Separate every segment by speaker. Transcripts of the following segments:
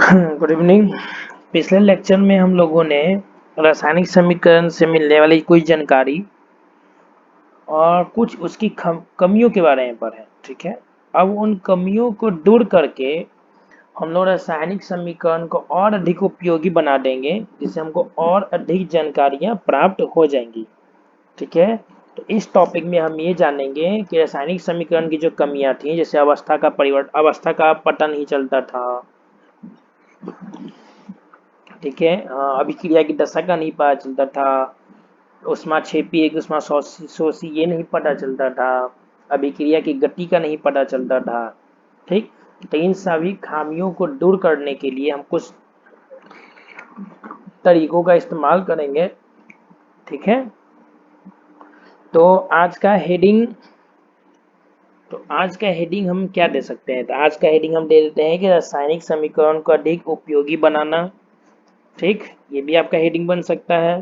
Speaker 1: Good evening. पिछले lecture में हम लोगों ने रासायनिक समीकरण से मिलने वाली कुछ जानकारी और कुछ उसकी कमियों के बारे में पढ़े। ठीक है, अब उन कमियों को दूर करके हम लोग रासायनिक समीकरण को और अधिक उपयोगी बना देंगे, जिससे हमको और अधिक जानकारियां प्राप्त हो जाएंगी। ठीक है, तो इस टॉपिक में हम ये जानेंगे कि रासायनिक समीकरण की जो कमियां थी, जैसे अवस्था का पता नहीं चलता था। ठीक है, अभिक्रिया की दशा का नहीं पता चलता था, ऊष्माक्षेपी एक ऊष्माशोषी ये नहीं पता चलता था, अभिक्रिया की गति का नहीं पता चलता था। ठीक, तो इन सभी खामियों को दूर करने के लिए हम कुछ तरीकों का इस्तेमाल करेंगे। ठीक है, तो आज का हेडिंग हम क्या दे सकते हैं? तो आज का हेडिंग हम दे देते हैं कि रासायनिक समीकरण को अधिक उपयोगी बनाना। ठीक, ये भी आपका हेडिंग बन सकता है।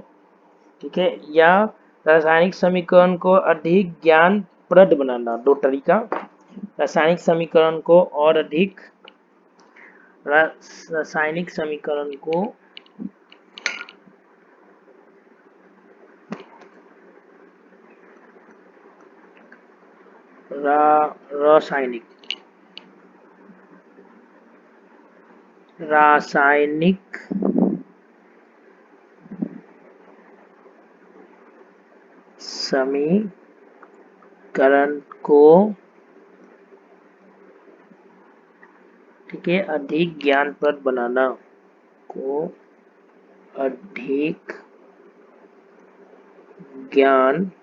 Speaker 1: ठीक है, या रासायनिक समीकरण को अधिक ज्ञानप्रद बनाना। दो तरीका, रासायनिक समीकरण को और अधिक रासायनिक समीकरण को रासायनिक रासायनिक समीकरण को, ठीक है, अधिक ज्ञानप्रद बनाना, को अधिक ज्ञानप्रद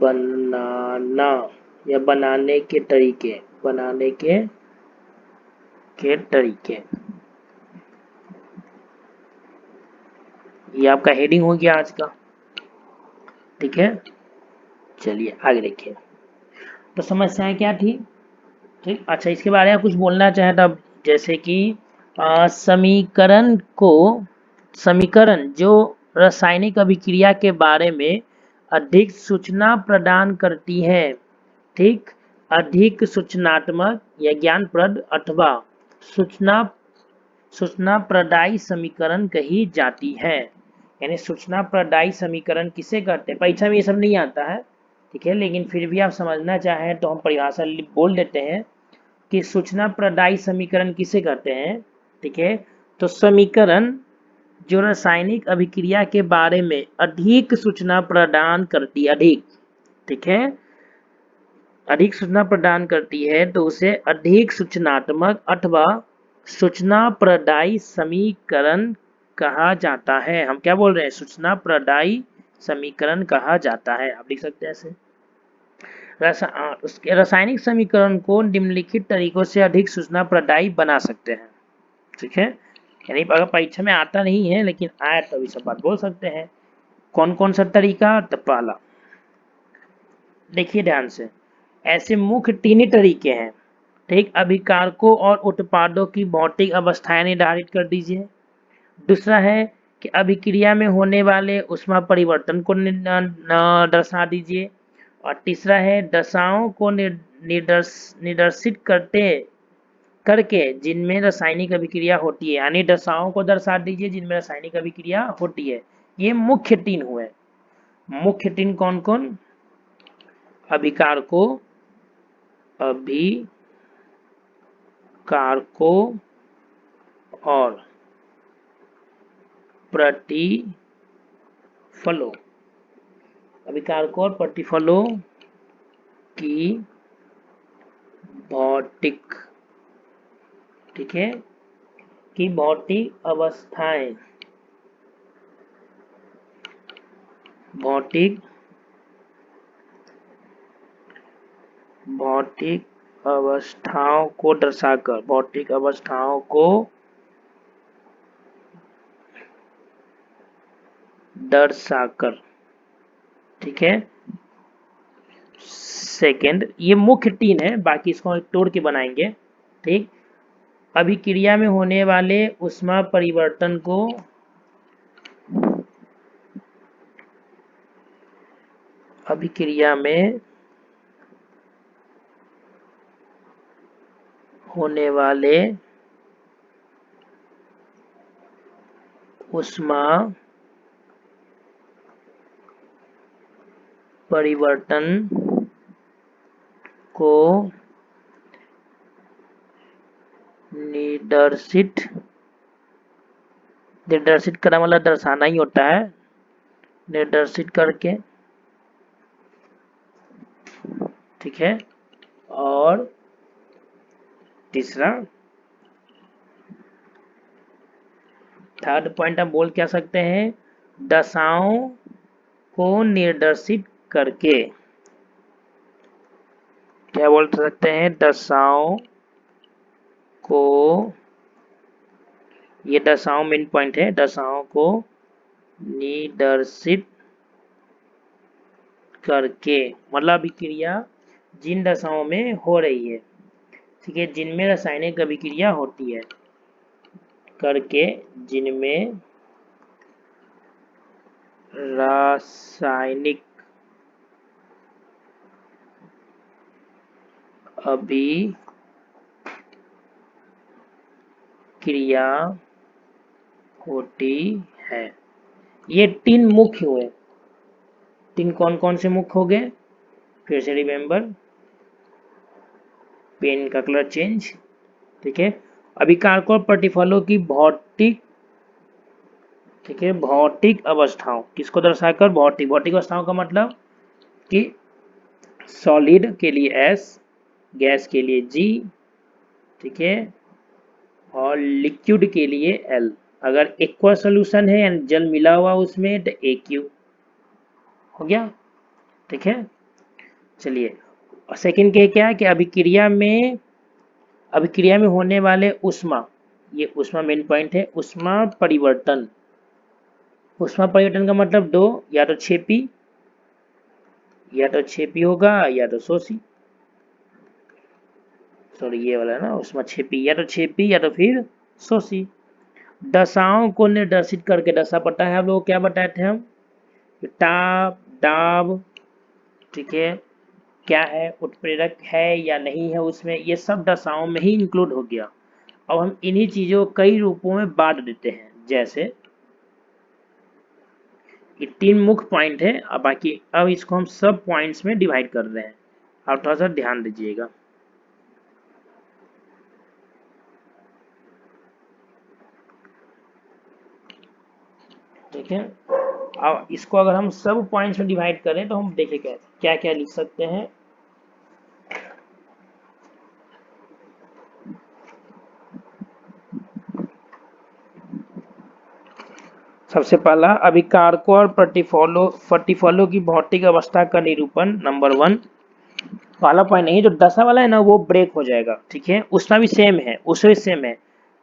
Speaker 1: बनाना या बनाने के तरीके, ये आपका हेडिंग हो गया आज का। ठीक है, चलिए आगे देखिए। तो समस्याएं क्या थी? ठीक, अच्छा, इसके बारे में कुछ बोलना चाहे तब, जैसे कि समीकरण जो रासायनिक अभिक्रिया के बारे में अधिक सूचना प्रदान करती है। ठीक, अधिक सूचनात्मक या ज्ञानप्रद अथवा सूचना प्रदायी समीकरण कही जाती है। यानी सूचना प्रदायी समीकरण किसे कहते हैं? परीक्षा में ये सब नहीं आता है। ठीक है, लेकिन फिर भी आप समझना चाहें तो हम परिभाषा बोल देते हैं कि सूचना प्रदायी समीकरण किसे कहते हैं। ठीक है, तो समीकरण जो रासायनिक अभिक्रिया के बारे में अधिक सूचना प्रदान करती, ठीक है, अधिक सूचना प्रदान करती है, तो उसे अधिक सूचनात्मक अथवा सूचना प्रदायी समीकरण कहा जाता है। हम क्या बोल रहे हैं? सूचना प्रदायी समीकरण कहा जाता है। आप लिख सकते हैं ऐसे। उसके रासायनिक समीकरण को निम्नलिखित तरीकों से अधिक सूचना प्रदायी बना सकते हैं। ठीक है, यानी अगर परीक्षा में आता नहीं है लेकिन आया तो सब बात बोल सकते हैं। कौन कौन सा तरीका? तो पहला देखिए ध्यान से, ऐसे मुख्य तीन ही तरीके हैं। ठीक, अभिकारकों और उत्पादों की भौतिक अवस्थाएं निर्धारित कर दीजिए। दूसरा है कि अभिक्रिया में होने वाले ऊष्मा परिवर्तन को दर्शा दीजिए। और तीसरा है दशाओं को निर्देशित करके जिनमें रासायनिक अभिक्रिया होती है, यानी दशाओं को दर्शा दीजिए जिनमें रासायनिक अभिक्रिया होती है। ये मुख्य तीन हुए। मुख्य तीन कौन कौन? अभिकारकों और प्रतिफलों। अभिकारकों और प्रतिफलों की भौतिक, ठीक है, की भौतिक अवस्थाएं, भौतिक अवस्थाओं को दर्शाकर, भौतिक अवस्थाओं को दर्शाकर। ठीक है, सेकंड, ये मुख्य तीन है, बाकी इसको तोड़ के बनाएंगे। ठीक, अभिक्रिया में होने वाले ऊष्मा परिवर्तन को अभिक्रिया में होने वाले ऊष्मा परिवर्तन को निर्देशित करना मतलब दर्शाना ही होता है, निर्देशित करके, ठीक है। और तीसरा थर्ड पॉइंट हम बोल क्या सकते हैं, दशाओं को निर्देशित करके, क्या बोल सकते हैं, दशाओं को, ये दशाओं मेन पॉइंट है, दशाओं को निर्देशित करके मतलब अभिक्रिया जिन दशाओं में हो रही है, ठीक है, जिनमें रासायनिक अभिक्रिया होती है, करके जिनमें रासायनिक अभिक्रिया होती है। ये तीन मुख्य हुए, तीन कौन कौन से मुख्य हो गए, फिर से रिमेंबर, पेन का कलर चेंज, ठीक है, अभिकारकों और प्रतिफलों की भौतिक, ठीक है, भौतिक अवस्थाओं, किसको दर्शाकर, भौतिक अवस्थाओं का मतलब कि सॉलिड के लिए S, गैस के लिए G, ठीक है, और लिक्विड के लिए L। अगर एक्वा सोल्यूशन है यानी जल मिला हुआ उसमें तो AQ हो गया, ठीक है। चलिए, और सेकंड के क्या है कि अभिक्रिया में होने वाले ऊष्मा, ये ऊष्मा मेन पॉइंट है, ऊष्मा परिवर्तन का मतलब दो, या तो छेपी होगा या तो शोषी, सॉरी ये वाला है ना, ऊष्मा छेपी, या तो फिर शोषी। दशाओं को निर्देशित करके, दशा पता है आप लोग क्या बताए थे हम, ताप, दाब, ठीक है, क्या है, उत्प्रेरक है या नहीं है उसमें, ये सब दशाओं में ही इंक्लूड हो गया। अब हम इन्हीं चीजों को कई रूपों में बांट देते हैं, जैसे ये तीन मुख्य पॉइंट है, अब बाकी अब इसको हम सब पॉइंट्स में डिवाइड कर रहे हैं, आप थोड़ा सा ध्यान दीजिएगा, ठीक है। अब इसको अगर हम सब पॉइंट्स में डिवाइड करें तो हम देखें क्या क्या लिख सकते हैं। सबसे पहला अभिकारकों और प्रतिफलों की भौतिक अवस्था का निरूपण, नंबर 1। पहला पॉइंट नहीं, जो दशा वाला है ना वो ब्रेक हो जाएगा, ठीक है, उसमें भी सेम है,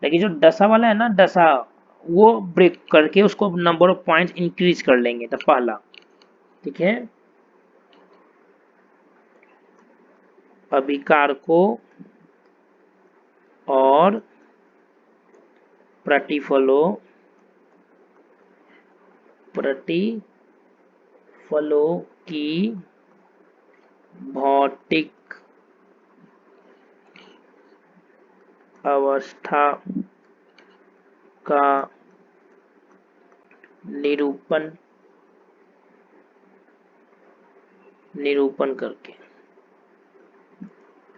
Speaker 1: लेकिन जो दशा वाला है ना, दशा वो ब्रेक करके उसको नंबर ऑफ पॉइंट्स इंक्रीज कर लेंगे, तो पहला, ठीक है, अभिकारकों और प्रतिफलों की भौतिक अवस्था का निरूपण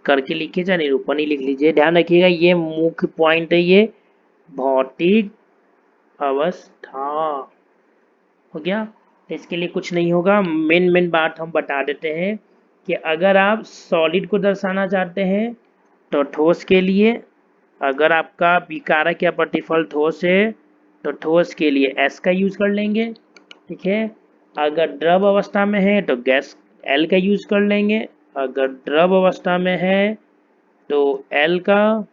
Speaker 1: करके लिखिए, चाहे निरूपण ही लिख लीजिए, ध्यान रखिएगा ये मुख्य पॉइंट है, ये भौतिक अवस्था हो गया। तो इसके लिए कुछ नहीं होगा, मेन बात हम बता देते हैं कि अगर आप सॉलिड को दर्शाना चाहते हैं तो ठोस के लिए, अगर आपका विकारक या प्रतिफल ठोस है तो ठोस के लिए S का यूज कर लेंगे, ठीक है। अगर द्रव अवस्था में है तो गैस L का यूज कर लेंगे, अगर द्रव अवस्था में है तो L का,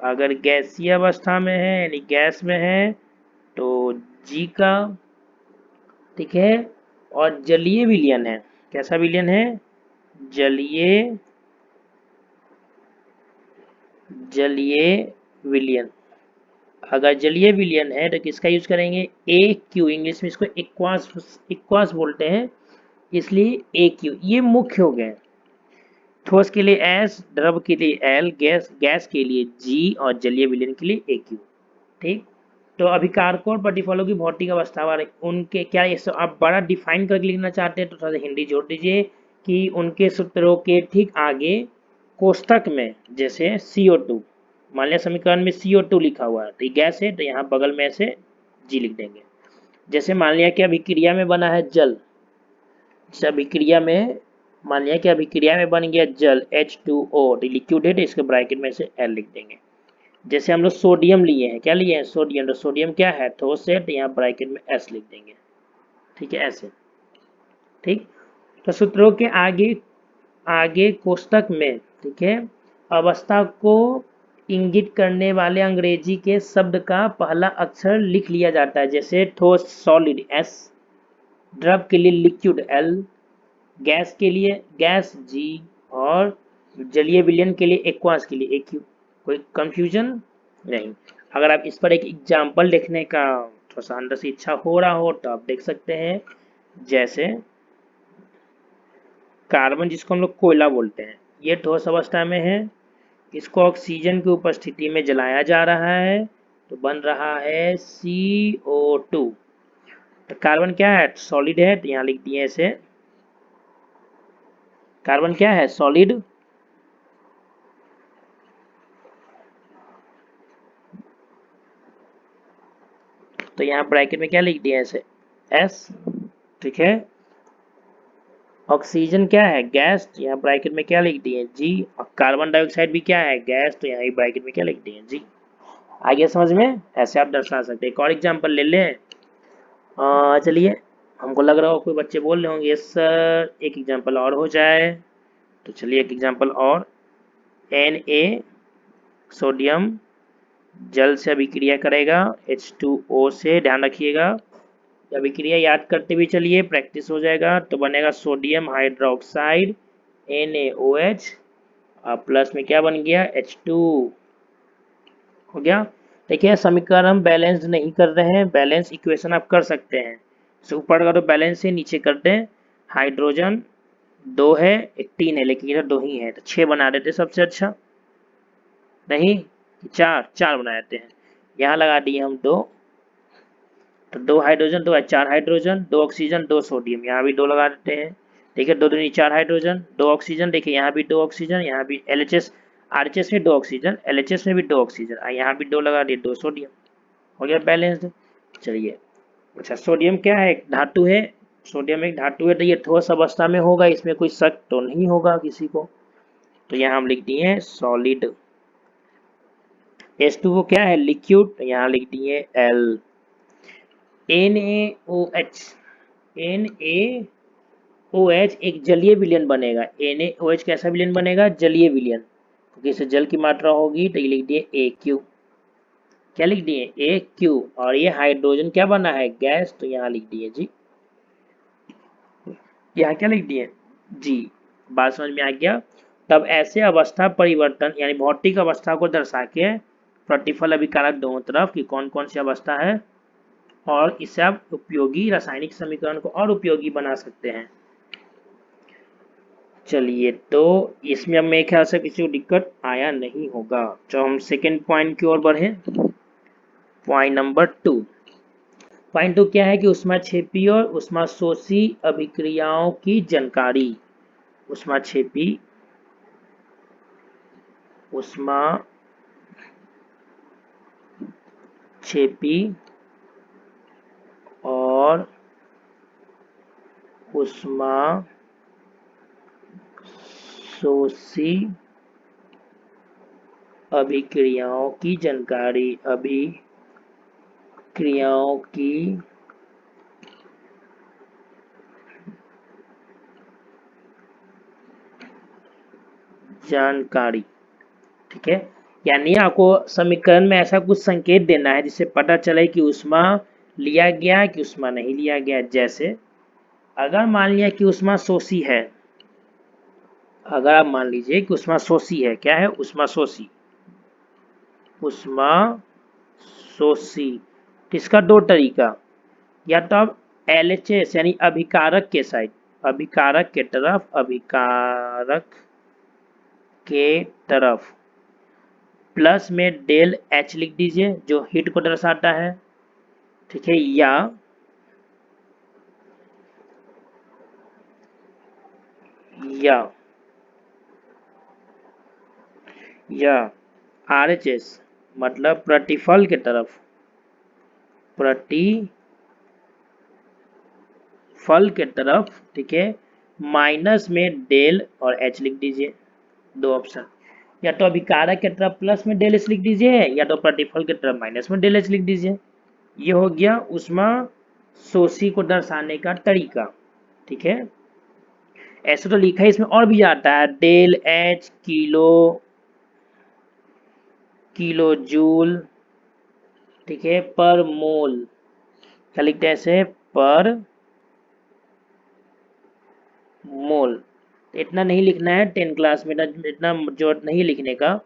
Speaker 1: अगर गैसीय अवस्था में है यानी गैस में है तो G का, ठीक है। और जलीय विलयन है, कैसा विलयन है, जलीय विलयन, अगर जलीय विलयन है तो किसका यूज करेंगे, AQ, इंग्लिश में इसको एक्वास बोलते हैं, इसलिए AQ, ये मुख्य हो गए। ठोस के लिए एस, द्रव के लिए एल, गैस के लिए जी और जलीय विलयन के लिए ए क्यू। ठीक, तो अभिकारकों और प्रतिफलों की भौतिक अवस्था वाले उनके क्या, ये सब आप बड़ा डिफाइन करके लिखना चाहते हैं तो थोड़ा सा हिंदी जोड़ दीजिए कि उनके सूत्रों के ठीक आगे कोष्टक में, जैसे CO2, मान लिया समीकरण में CO2 लिखा हुआ है तो ये गैस है, तो यहाँ बगल में ऐसे जी लिख देंगे। जैसे मान लिया कि अभिक्रिया में बना है जल, जैसे अभिक्रिया में मान लिया कि अभिक्रिया में बन गया जल H2O, तो लिक्विड है तो इसके ब्रैकेट में से L लिख देंगे। जैसे हम लोग सोडियम लिए हैं, क्या लिए हैं सोडियम, तो सोडियम क्या है ठोस है, तो यहाँ ब्रैकेट में S लिख देंगे। ठीक है, ऐसे। ठीक, तो सूत्रों के आगे आगे कोष्टक में, ठीक है, अवस्था को इंगित करने वाले अंग्रेजी के शब्द का पहला अक्षर लिख लिया जाता है। जैसे ठोस सॉलिड S, द्रव के लिए लिक्विड L, गैस के लिए गैस G और जलीय विलयन के लिए एक्वास के लिए AQ। कोई कंफ्यूजन नहीं। अगर आप इस पर एक एग्जाम्पल देखने का थोड़ा सा अंदर से इच्छा हो रहा हो तो आप देख सकते हैं। जैसे कार्बन, जिसको हम लोग कोयला बोलते हैं, ये ठोस अवस्था में है, इसको ऑक्सीजन की उपस्थिति में जलाया जा रहा है तो बन रहा है CO2। तो कार्बन क्या है सॉलिड है, तो यहाँ लिख दिए इसे, कार्बन क्या है सॉलिड, तो यहाँ ब्रैकेट में क्या लिख दिया इसे S। ठीक है, ऑक्सीजन क्या है गैस, तो यहाँ ब्रैकेट में क्या लिख दिए G, और कार्बन डाइऑक्साइड भी क्या है गैस, तो यहाँ ब्रैकेट में क्या लिख दिए G। आ गया समझ में, ऐसे आप दर्शा सकते हैं। एक और एग्जाम्पल ले लें। चलिए, हमको लग रहा हो कोई बच्चे बोल रहे होंगे यस सर एक एग्जाम्पल और हो जाए, तो चलिए एक एग्जाम्पल और। Na सोडियम जल से अभिक्रिया करेगा H2O से, ध्यान रखिएगा अभिक्रिया याद करते हुए चलिए, प्रैक्टिस हो जाएगा। तो बनेगा सोडियम हाइड्रोक्साइड NaOH और प्लस में क्या बन गया H2 हो गया। देखिए समीकरण हम बैलेंस नहीं कर रहे हैं, बैलेंस इक्वेशन आप कर सकते हैं। तो ऊपर का तो बैलेंस है, नीचे करते हैं। हाइड्रोजन 2 है, एक 3 है, लेकिन इधर 2 ही है तो 6 बना देते सबसे अच्छा, नहीं 4 बना देते हैं। यहाँ लगा दिए हम 2, तो 2 हाइड्रोजन 2 है, 4 हाइड्रोजन, 2 ऑक्सीजन 2 सोडियम, यहाँ भी 2 लगा देते हैं। देखिए 2 दूनी 4 हाइड्रोजन 2 ऑक्सीजन, देखिए यहाँ भी 2 ऑक्सीजन, यहाँ भी LHS, RHS में 2 ऑक्सीजन, LHS में भी 2 ऑक्सीजन, यहाँ भी 2 लगा दिए 2 सोडियम, हो गया बैलेंस्ड। चलिए, अच्छा सोडियम क्या है एक धातु है, सोडियम एक धातु है तो ये ठोस अवस्था में होगा, इसमें कोई शक तो नहीं होगा किसी को। तो यहाँ हम लिख दिए सॉलिड। H2O क्या है लिक्विड, तो यहाँ लिख दिए L। NaOH, NaOH एक जलीय विलयन बनेगा। NaOH कैसा विलयन बनेगा जलीय विलयन, क्योंकि इससे जल की मात्रा होगी, तो ये लिख दिए AQ। क्या लिख दिए AQ, और ये हाइड्रोजन क्या बना है गैस, तो यहाँ लिख दिए जी, यहाँ क्या लिख दिए जी। बात समझ में आ गया। तब ऐसे अवस्था परिवर्तन यानी भौतिक अवस्था को दर्शा के प्रतिफल अभिकारक दोनों तरफ की कौन कौन सी अवस्था है, और इससे आप उपयोगी रासायनिक समीकरण को और उपयोगी बना सकते हैं। चलिए, तो इसमें अब मेरे ख्याल से किसी को दिक्कत आया नहीं होगा, तो हम सेकेंड पॉइंट की ओर बढ़े। Point number 2। पॉइंट 2 क्या है कि ऊष्माक्षेपी और ऊष्माशोषी अभिक्रियाओं की जानकारी। ऊष्माक्षेपी और ऊष्माशोषी अभिक्रियाओं की जानकारी। अभिक्रियाओं की जानकारी, ठीक है, यानी आपको समीकरण में ऐसा कुछ संकेत देना है जिससे पता चले कि ऊष्मा लिया गया कि ऊष्मा नहीं लिया गया। जैसे अगर मान लिया कि ऊष्मा शोषी है, अगर आप मान लीजिए कि ऊष्मा शोषी है, क्या है ऊष्मा शोषी, ऊष्मा शोषी, इसका 2 तरीका, या तो आप LHS यानी अभिकारक के साइड, अभिकारक के तरफ, अभिकारक के तरफ प्लस में डेल एच लिख दीजिए जो हीट को दर्शाता है, ठीक है, या आर एच एस मतलब प्रतिफल के तरफ, प्रतिफल के तरफ, ठीक है, माइनस में डेल और एच लिख दीजिए। दो ऑप्शन, या तो अभिकारक के तरफ प्लस में डेल एच लिख दीजिए या तो प्रतिफल के तरफ माइनस में डेल एच लिख दीजिए। ये हो गया ऊष्मा शोषी को दर्शाने का तरीका, ठीक है। ऐसे तो लिखा है, इसमें और भी आता है, डेल एच किलो जूल, ठीक है, पर मोल। क्या लिखते हैं ऐसे, पर मोल। इतना नहीं लिखना है 10 क्लास में, इतना जरूरत नहीं लिखने का।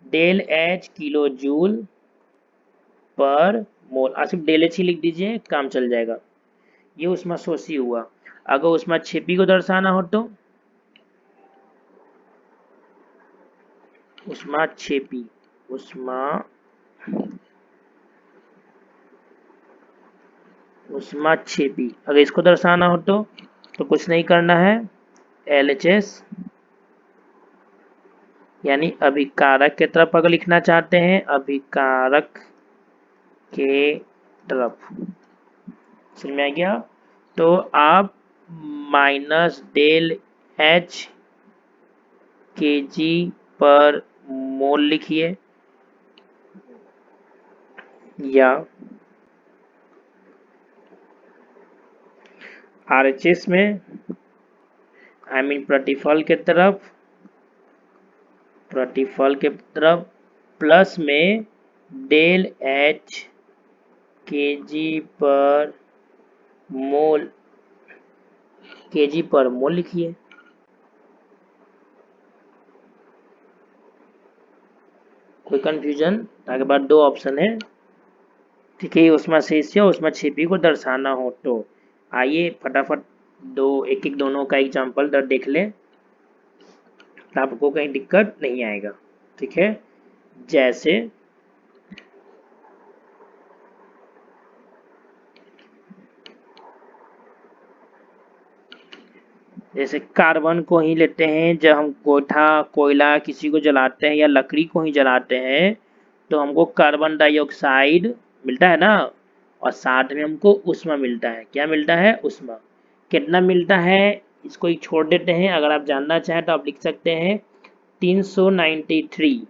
Speaker 1: डेल एच किलो जूल पर मोल, सिर्फ डेल एच ही लिख दीजिए, काम चल जाएगा। ये ऊष्मा शोषी हुआ। अगर ऊष्मा छिपी को दर्शाना हो तो ऊष्मा छेपी, ऊष्मा छेपी अगर इसको दर्शाना हो तो कुछ नहीं करना है, LHS यानी अभिकारक के तरफ अगर लिखना चाहते हैं, अभिकारक के तरफ, समझ में आ गया। तो आप माइनस डेल एच के जी पर मोल लिखिए, या RHS में प्रतिफल के तरफ प्लस में डेल एच के जी पर मोल लिखिए। कोई कंफ्यूजन? ताकि बाद दो ऑप्शन है, ठीक है, उसमें शेष या उसमें छिपी को दर्शाना हो तो। आइए फटाफट एक एक दोनों का एग्जाम्पल देख लें, आपको कहीं दिक्कत नहीं आएगा, ठीक है। जैसे कार्बन को ही लेते हैं, जब हम कोयला किसी को जलाते हैं या लकड़ी को ही जलाते हैं तो हमको कार्बन डाइऑक्साइड मिलता है ना, और साथ में हमको ऊष्मा मिलता है। क्या मिलता है? ऊष्मा। कितना मिलता है इसको ही छोड़ देते हैं, अगर आप जानना चाहें तो आप लिख सकते हैं 393।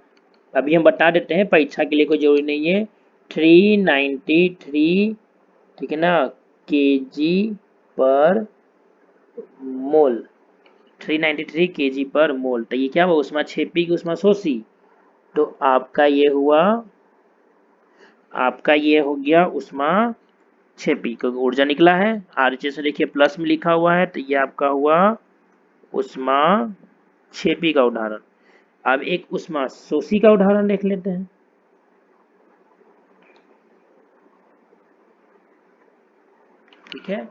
Speaker 1: अभी हम बता देते हैं, परीक्षा के लिए कोई जरूरी नहीं है। 393, ठीक है ना, केजी पर मोल। 393 केजी पर मोल। तो ये क्या हुआ, ऊष्मा छेपी की ऊष्मा शोषी। तो आपका ये हो गया ऊष्मा छेपी का ऊर्जा निकला है। आरएचएस से देखिए प्लस में लिखा हुआ है, तो ये आपका हुआ ऊष्मा छेपी का उदाहरण। अब एक ऊष्मा शोषी का उदाहरण देख लेते हैं, ठीक है।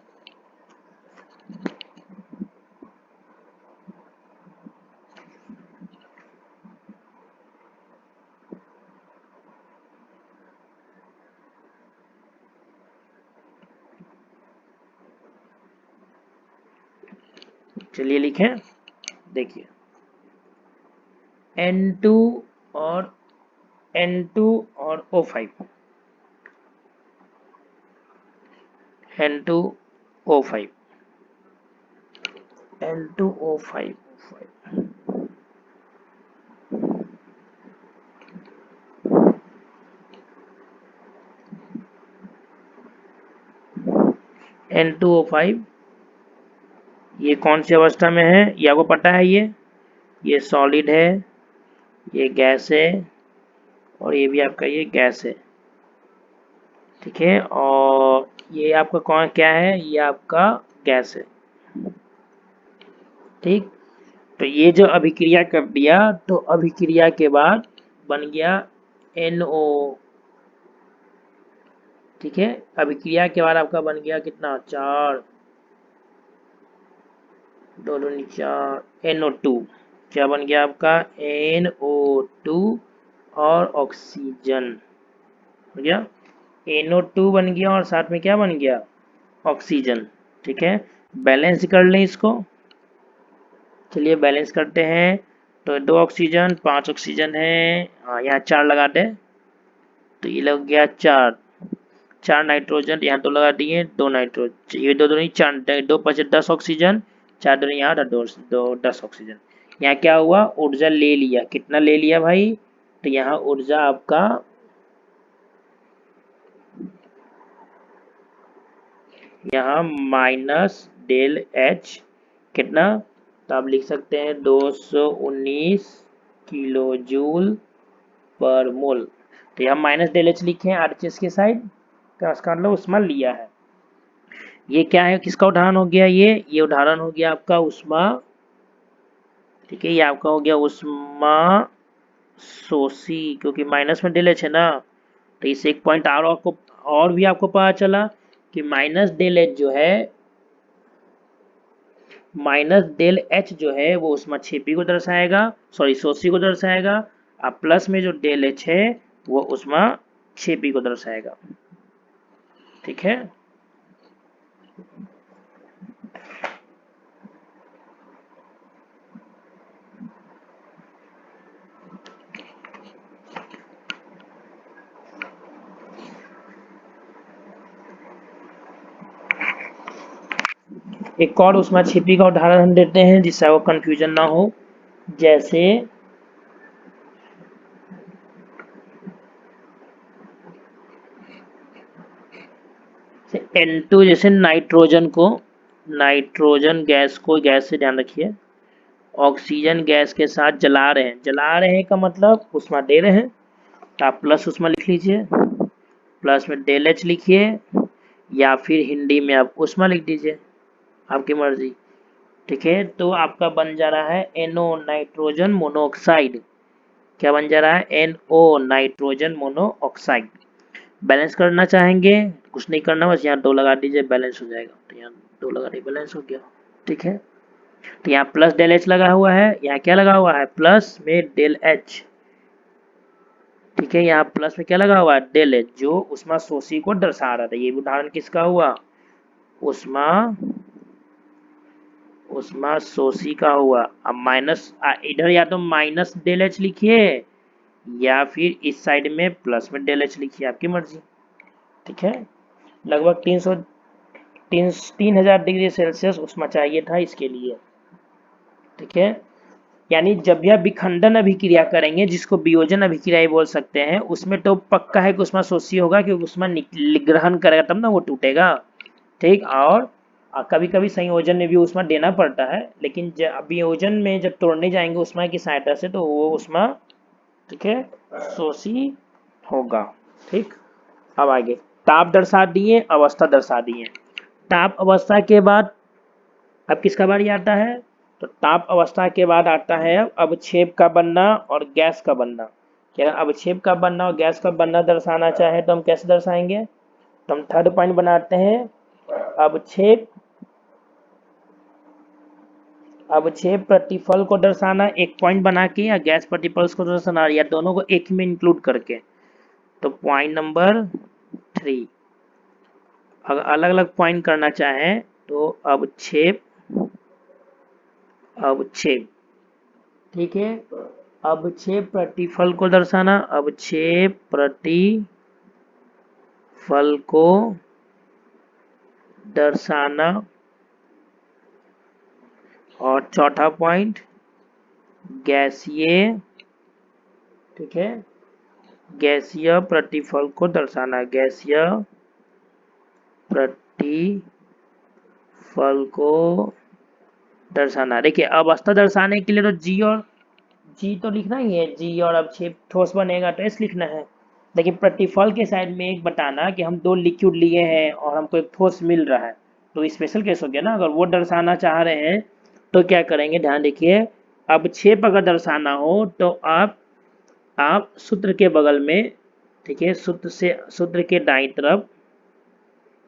Speaker 1: चलिए लिखें, देखिए N2 और O5, N2O5, N2O5, N2O5 ये कौन सी अवस्था में है, ये आपको पता है। ये सॉलिड है, ये गैस है, और ये भी आपका ये गैस है, ठीक है। और ये आपका कौन क्या है, ये आपका गैस है, ठीक। तो ये जो अभिक्रिया कर दिया, तो अभिक्रिया के बाद बन गया NO, ठीक है। अभिक्रिया के बाद आपका बन गया कितना, 4, 2 4, NO2, क्या बन गया आपका NO2 और ऑक्सीजन हो गया। NO2 बन गया और साथ में क्या बन गया ऑक्सीजन। ठीक है, बैलेंस कर लें इसको। चलिए बैलेंस करते हैं। तो 2 ऑक्सीजन 5 ऑक्सीजन है, हाँ यहाँ 4 लगा दे तो ये लग गया 4। 4 नाइट्रोजन यहाँ 2 लगा दिए, 2 नाइट्रोजन, ये 2 2 नहीं 4, 2 5 10 ऑक्सीजन, 4 2 यहाँ 2 10 ऑक्सीजन। यहाँ क्या हुआ ऊर्जा ले लिया, कितना ले लिया भाई, तो यहाँ ऊर्जा आपका यहाँ माइनस डेल एच कितना, तो आप लिख सकते हैं 219 किलो जूल पर मोल। तो यहाँ माइनस डेल एच लिखे हैं आरएचएस के साइड का, इसका मतलब उष्मा लिया है। ये क्या है, किसका उदाहरण हो गया, ये उदाहरण हो गया आपका उष्मा। ठीक है, ये आपका हो गया उष्मा शोषी, क्योंकि माइनस में डेल एच है ना। तो इस एक पॉइंट और भी आपको पता चला कि माइनस डेल एच जो है, माइनस डेल एच जो है वो उष्मा क्षेपी को दर्शाएगा, सॉरी शोषी को दर्शाएगा, और प्लस में जो डेल एच है वो उष्मा क्षेपी को दर्शाएगा। ठीक है, एक और उष्मा छिपी का उदाहरण हम देते हैं जिससे वो कंफ्यूजन ना हो। जैसे N2, जैसे नाइट्रोजन गैस से ध्यान रखिए, ऑक्सीजन गैस के साथ जला रहे हैं का मतलब उष्मा दे रहे हैं, तो आप प्लस उष्मा लिख लीजिए, प्लस में डेल एच लिखिए, या फिर हिंदी में आप उष्मा लिख दीजिए, आपकी मर्जी। ठीक है, तो आपका बन जा रहा है NO नाइट्रोजन मोनोऑक्साइड। क्या बन जा रहा है NO नाइट्रोजन मोनोऑक्साइड। बैलेंस करना चाहेंगे, कुछ नहीं करना, बस यहाँ 2 लगा दीजिए, बैलेंस हो जाएगा। तो यहाँ 2 लगा दीजिए, बैलेंस हो गया। ठीक है, तो यहाँ प्लस डेल एच लगा हुआ है, यहाँ क्या लगा हुआ है प्लस में डेल एच। ठीक है, यहाँ प्लस में क्या लगा हुआ है डेल एच, जो उष्मा शोषी को दर्शा रहा था। ये उदाहरण किसका हुआ, उष्मा उष्मा शोषी का हुआ। अब माइनस इधर या तो माइनस डेल एच लिखिए, या फिर इस साइड में प्लस में डेल एच लिखिए, आपकी मर्जी। ठीक है, लगभग 3000 डिग्री सेल्सियस उष्मा चाहिए था इसके लिए। ठीक है, यानी जब यह विखंडन अभिक्रिया करेंगे, जिसको वियोजन अभिक्रिया ही बोल सकते हैं, उसमें तो पक्का है कि उष्मा शोषी होगा, क्योंकि उष्मा ग्रहण करेगा तब ना वो टूटेगा। ठीक, और कभी कभी संयोजन में भी उष्मा देना पड़ता है, लेकिन वियोजन में जब तोड़ने जाएंगे उष्मा की सहायता से, तो वो उष्मा ठीक है शोषी होगा। ठीक, अब आगे ताप दर्शा दिए, अवस्था दर्शा दिए। ताप अवस्था के बाद अब किसका बारी आता है, तो ताप अवस्था के बाद आता है अब अवक्षेप का बनना और गैस का बनना। क्या अवक्षेप का बनना और गैस का बनना दर्शाना चाहे तो हम कैसे दर्शाएंगे, तो हम थर्ड पॉइंट बनाते हैं, अवक्षेप अवक्षेप प्रतिफल को दर्शाना एक पॉइंट बना के, या गैस प्रतिफल को दर्शाना, या दोनों को एक में इंक्लूड करके। तो पॉइंट नंबर 3, अगर अलग अलग पॉइंट करना चाहें तो अवक्षेप अवक्षेप ठीक है, अवक्षेप प्रतिफल को दर्शाना, अवक्षेप प्रतिफल को दर्शाना। और चौथा पॉइंट गैसीय, ठीक है, गैसीय प्रतिफल को दर्शाना, गैसीय प्रतिफल को दर्शाना। देखिए अवस्था दर्शाने के लिए तो जी तो लिखना ही है, जी, और अवक्षेप ठोस बनेगा तो एस लिखना है। लेकिन प्रतिफल के साइड में एक बताना कि हम 2 लिक्विड लिए हैं और हमको एक ठोस मिल रहा है, तो स्पेशल केस हो गया ना। अगर वो दर्शाना चाह रहे हैं तो क्या करेंगे, ध्यान देखिए, अवक्षेप अगर दर्शाना हो तो आप सूत्र के बगल में, ठीक है, सूत्र के दाईं तरफ,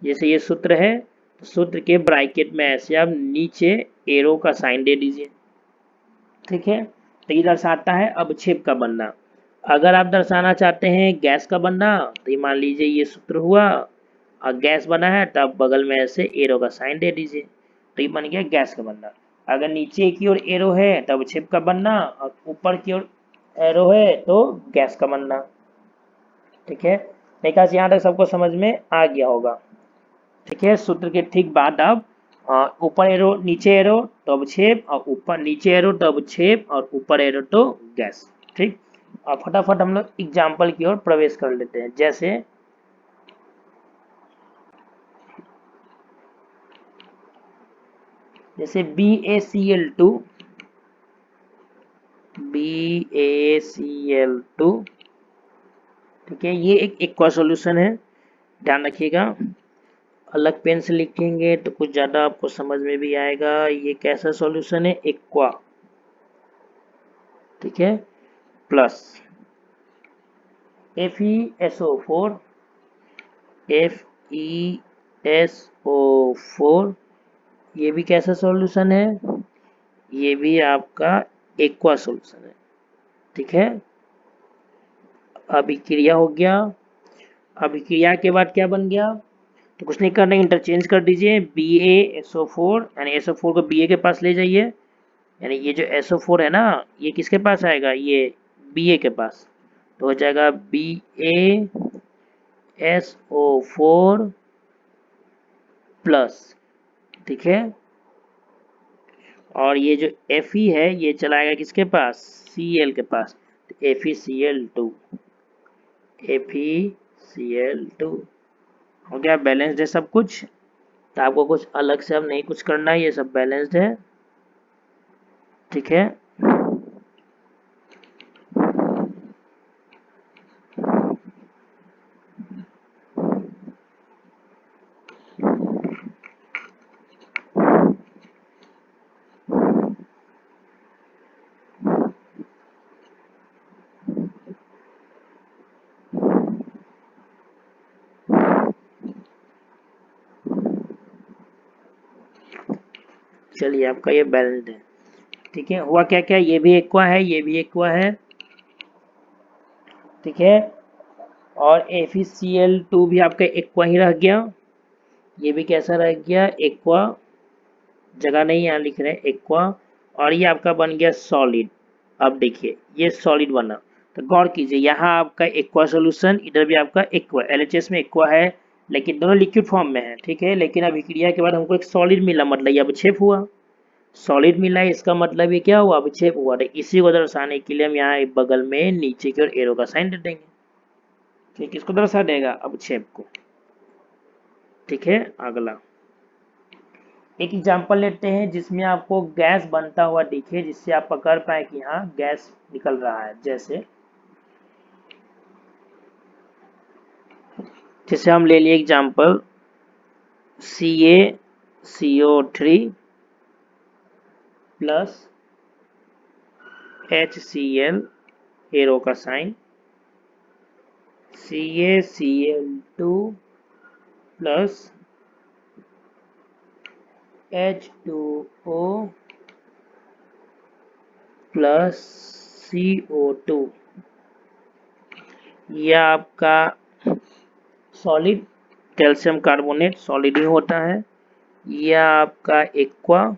Speaker 1: जैसे ये सूत्र है तो सूत्र के ब्रैकेट में ऐसे आप नीचे एरो का साइन दे दीजिए। ठीक है, तो ये दर्शाता है अवक्षेप का बनना। अगर आप दर्शाना चाहते हैं गैस का बनना, तो ये मान लीजिए ये सूत्र हुआ, और गैस बना है तो आप बगल में ऐसे एरो का साइन दे दीजिए, तो ये बन गया गैस का बनना। अगर नीचे की ओर एरो है तो अवक्षेप का बनना, और ऊपर की ओर एरो है तो गैस का बनना। ठीक है, देखा यहाँ तक सबको समझ में आ गया होगा। ठीक है, सूत्र के ठीक बाद अब ऊपर एरो नीचे एरो तो अवक्षेप, और ऊपर नीचे एरो तो अवक्षेप, और ऊपर एरो तो गैस। ठीक, और फटाफट हम लोग एग्जाम्पल की ओर प्रवेश कर लेते हैं। जैसे BaCl2, ठीक है, ये एक एक्वा सॉल्यूशन है, ध्यान रखिएगा। अलग पेन से लिखेंगे तो कुछ ज़्यादा आपको समझ में भी आएगा। ये कैसा सॉल्यूशन है, एक्वा। ठीक है, प्लस FeSO4, FeSO4, ये भी कैसा सॉल्यूशन है, ये भी आपका एक्वा सॉल्यूशन है। ठीक है, अभिक्रिया हो गया। अभिक्रिया के बाद क्या बन गया, तो कुछ नहीं करना, इंटरचेंज कर दीजिए। BaSO4 यानी SO4 को Ba के पास ले जाइए, यानी ये जो SO4 है ना, ये किसके पास आएगा, ये Ba के पास, तो हो जाएगा BaSO4 प्लस। ठीक है, और ये जो Fe है ये चलाएगा किसके पास, Cl के पास, तो FeCl2, FeCl2 हो गया। बैलेंस्ड है सब कुछ, तो आपको कुछ अलग से अब नहीं कुछ करना है, ये सब बैलेंस्ड है। ठीक है, चलिए आपका ये बैलेंस्ड है। ठीक है, हुआ क्या क्या, ये भी एक्वा है, ये भी एक्वा है। ठीक है, और FeCl2 भी आपका एक्वा ही रह गया, ये भी कैसा रह गया, एक्वा, जगह नहीं यहाँ लिख रहे हैं, एक्वा। और ये आपका बन गया सॉलिड। अब देखिए ये सॉलिड बना, तो गौर कीजिए यहाँ आपका एक्वा सॉल्यूशन, इधर भी आपका एक्वा, LHS में एक्वा है, लेकिन दोनों लिक्विड फॉर्म में है। ठीक है, लेकिन अभिक्रिया के बाद हमको एक सॉलिड मिला, मतलब ये अवक्षेप हुआ। सॉलिड मिला है, इसका मतलब ये क्या हुआ, अवक्षेप हुआ। तो इसी को दर्शाने के लिए हम यहाँ बगल में नीचे की ओर एरो का साइन दे देंगे। ठीक, किसको दर्शा देगा, अवक्षेप को। ठीक है, अगला एक एग्जांपल लेते हैं जिसमें आपको गैस बनता हुआ दिखे, जिससे आप पकड़ पाए कि हाँ गैस निकल रहा है। जैसे हम ले लिए example CaCO3 plus HCl, arrow का sign, CaCl2 plus H2O plus CO2, यह आपका सॉलिड कैल्शियम कार्बोनेट सॉलिड ही होता है। यह आपका एक्वा,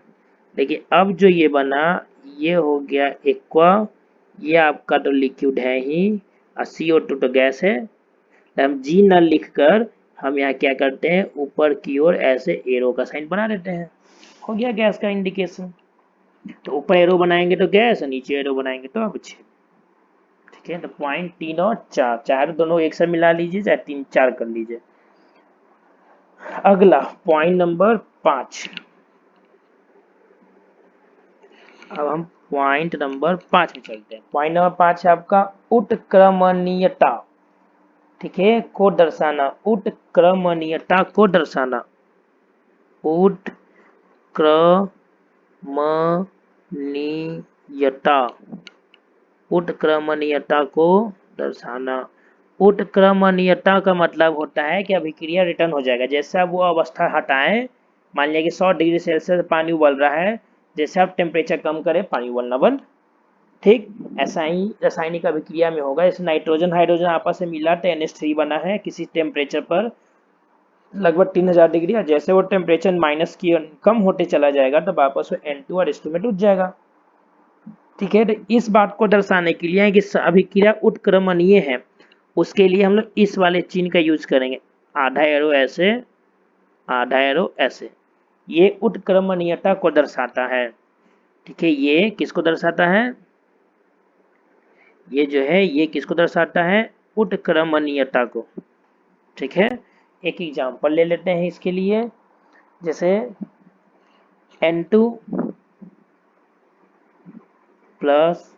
Speaker 1: देखिए अब जो ये बना ये हो गया एक्वा, ये आपका तो लिक्विड है ही, और CO2 तो गैस है। तो हम G न लिखकर हम यहाँ क्या करते हैं, ऊपर की ओर ऐसे एरो का साइन बना देते हैं, हो गया गैस का इंडिकेशन। तो ऊपर एरो बनाएंगे तो गैस, और नीचे एरो बनाएंगे तो अवक्षेप। ठीक है, तो पॉइंट 3 और 4, चाहे दोनों एक साथ मिला लीजिए, चाहे 3 4 कर लीजिए। अगला पॉइंट नंबर 5, अब हम पॉइंट नंबर 5 में चलते हैं। पॉइंट नंबर 5 है आपका उत्क्रमणीयता। ठीक है, को दर्शाना, उत्क्रमणीयता को दर्शाना, उत्क्रमणीयता, उत्क्रमणीयता को दर्शाना। उत्क्रमणीयता का मतलब होता है कि अभिक्रिया रिटर्न हो जाएगा, जैसे आप वो अवस्था हटाएं, मान लिया कि 100 डिग्री सेल्सियस पानी उबल रहा है, जैसे आप टेम्परेचर कम करें पानी उबलना बंद ठीक, ऐसा ही रासायनिक अभिक्रिया में होगा। जैसे नाइट्रोजन हाइड्रोजन आपस में मिला तो NH3 बना है किसी टेम्परेचर पर लगभग 3000 डिग्री, और जैसे वो टेम्परेचर माइनस की कम होते चला जाएगा तो वापस वो N2 और H2 में डूब जाएगा। ठीक है, तो इस बात को दर्शाने के लिए कि अभिक्रिया उत्क्रमणीय है, उसके लिए हम लोग इस वाले चिन्ह का यूज करेंगे, आधा एरो ऐसे, आधा एरो ऐसे। ये उत्क्रमणीयता को दर्शाता है। ठीक है, ये किसको दर्शाता है, ये जो है ये किसको दर्शाता है, उत्क्रमणीयता को। ठीक है, एक एग्जांपल ले लेते हैं इसके लिए। जैसे N2 प्लस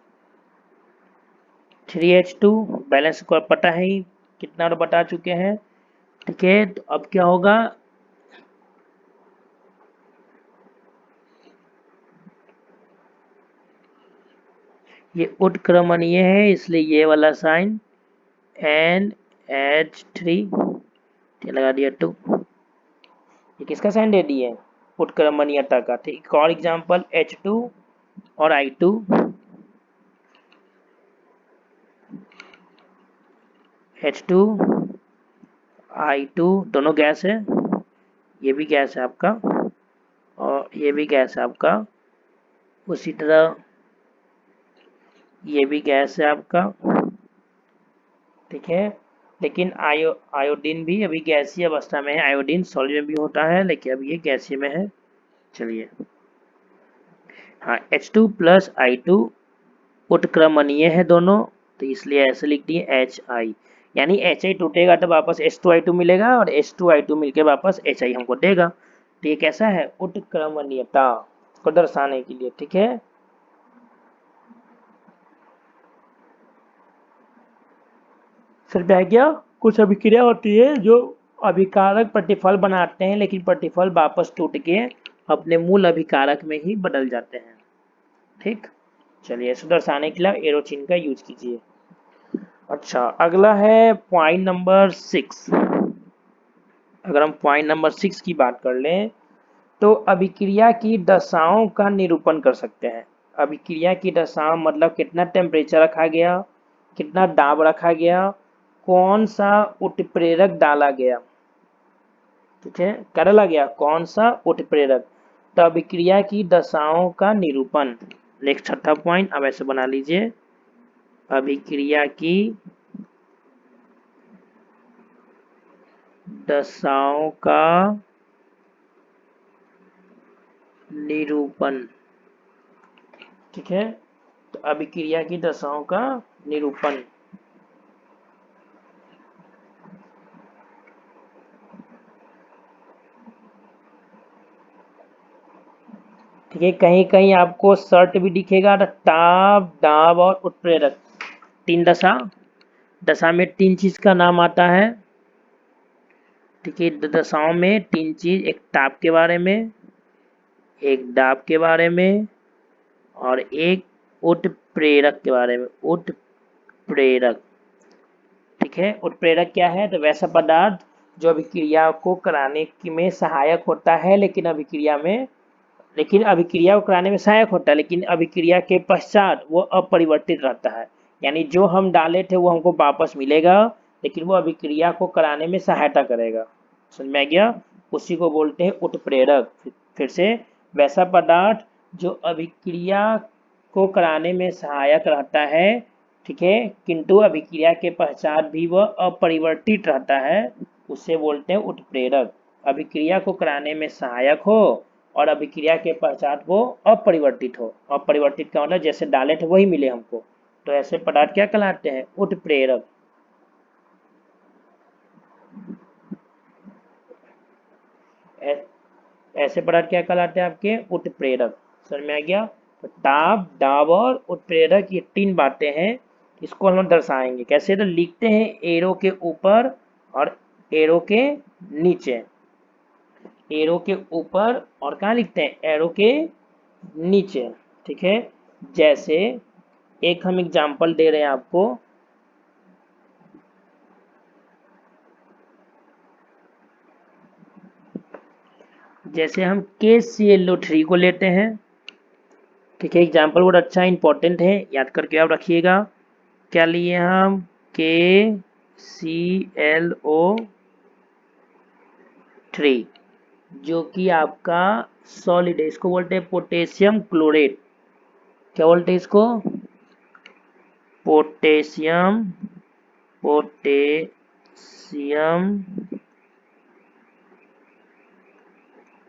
Speaker 1: 3H2 बैलेंस को पता है ही कितना बता चुके हैं। ठीक है, तो अब क्या होगा, ये उत्क्रमणीय है इसलिए ये वाला साइन NH3 लगा दिया 2, ये किसका साइन दे दिए, उत्क्रमणीयता का। ठीक, एक और एग्जांपल H2 और I2, H2 I2 दोनों गैस है, ये भी गैस है आपका और ये भी गैस है आपका, उसी तरह ये भी गैस है आपका। ठीक है, लेकिन आयोडीन भी अभी गैसीय अवस्था में है, आयोडीन सॉलिड में भी होता है लेकिन अभी ये गैसीय में है। चलिए, हाँ, H2 प्लस I2 उत्क्रमणीय है दोनों, तो इसलिए ऐसे लिख दिए HI, यानी HI टूटेगा तो वापस H2I2 मिलेगा और H2I2 मिलकर वापस HI हमको देगा। तो ये कैसा है, उत्क्रमणीयता को दर्शाने के लिए। ठीक है, फिर बह गया, कुछ अभिक्रिया होती है जो अभिकारक प्रतिफल बनाते हैं लेकिन प्रतिफल वापस टूट के अपने मूल अभिकारक में ही बदल जाते हैं। ठीक, चलिए इसे दर्शाने के लिए एरो चिन्ह का यूज कीजिए। अच्छा, अगला है पॉइंट नंबर 6। अगर हम पॉइंट नंबर 6 की बात कर लें तो अभिक्रिया की दशाओं का निरूपण कर सकते हैं। अभिक्रिया की दशाओं मतलब कितना टेम्परेचर रखा गया, कितना दाब रखा गया, कौन सा उत्प्रेरक डाला गया। ठीक है, क्या डाला गया, कौन सा उत्प्रेरक। तो अभिक्रिया की दशाओं का निरूपण, नेक्स्ट छठा पॉइंट अब ऐसे बना लीजिए, अभिक्रिया की दशाओं का निरूपण। ठीक है, तो अभिक्रिया की दशाओं का निरूपण। ठीक है, कहीं कहीं आपको शर्ट भी दिखेगा, तो ताप दाब और उत्प्रेरक, तीन दशा, दशा में तीन चीज का नाम आता है। ठीक है, दशाओं में तीन चीज, एक ताप के बारे में, एक दाब के बारे में और एक उत्प्रेरक के बारे में, उत्प्रेरक। ठीक है, उत्प्रेरक क्या है, तो वैसा पदार्थ जो अभिक्रिया को कराने में सहायक होता है लेकिन अभिक्रिया को कराने में सहायक होता है लेकिन अभिक्रिया के पश्चात वो अपरिवर्तित रहता है, यानी जो हम डाले थे वो हमको वापस मिलेगा लेकिन वो अभिक्रिया को कराने में सहायता करेगा। समझ में आ गया, उसी को बोलते हैं उत्प्रेरक। फिर से, वैसा पदार्थ जो अभिक्रिया को कराने में सहायक रहता है, ठीक है, किंतु अभिक्रिया के पश्चात भी वह अपरिवर्तित रहता है, उसे बोलते हैं उत्प्रेरक। अभिक्रिया को कराने में सहायक हो और अभिक्रिया के पश्चात वो अपरिवर्तित हो। अपरिवर्तित का मतलब जैसे डाले थे वही मिले हमको, तो ऐसे पदार्थ क्या कहलाते हैं, उत्प्रेरक। ऐसे पदार्थ क्या कहलाते हैं आपके, उत्प्रेरक। समझ में आ गया, तो ताप दाब और उत्प्रेरक ये तीन बातें हैं, इसको हम दर्शाएंगे कैसे, तो लिखते हैं एरो के ऊपर और एरो के नीचे। एरो के ऊपर और कहाँ लिखते हैं, एरो के नीचे। ठीक है, जैसे एक हम एग्जांपल दे रहे हैं आपको, जैसे हम KClO3 को लेते हैं। ठीक है, एग्जाम्पल वर्ड अच्छा इंपॉर्टेंट है, याद करके आप रखिएगा। क्या लिए हम, KClO3, जो कि आपका सॉलिड है, इसको बोलते हैं पोटेशियम क्लोरेट। क्या बोलते हैं इसको, पोटेशियम पोटेशियम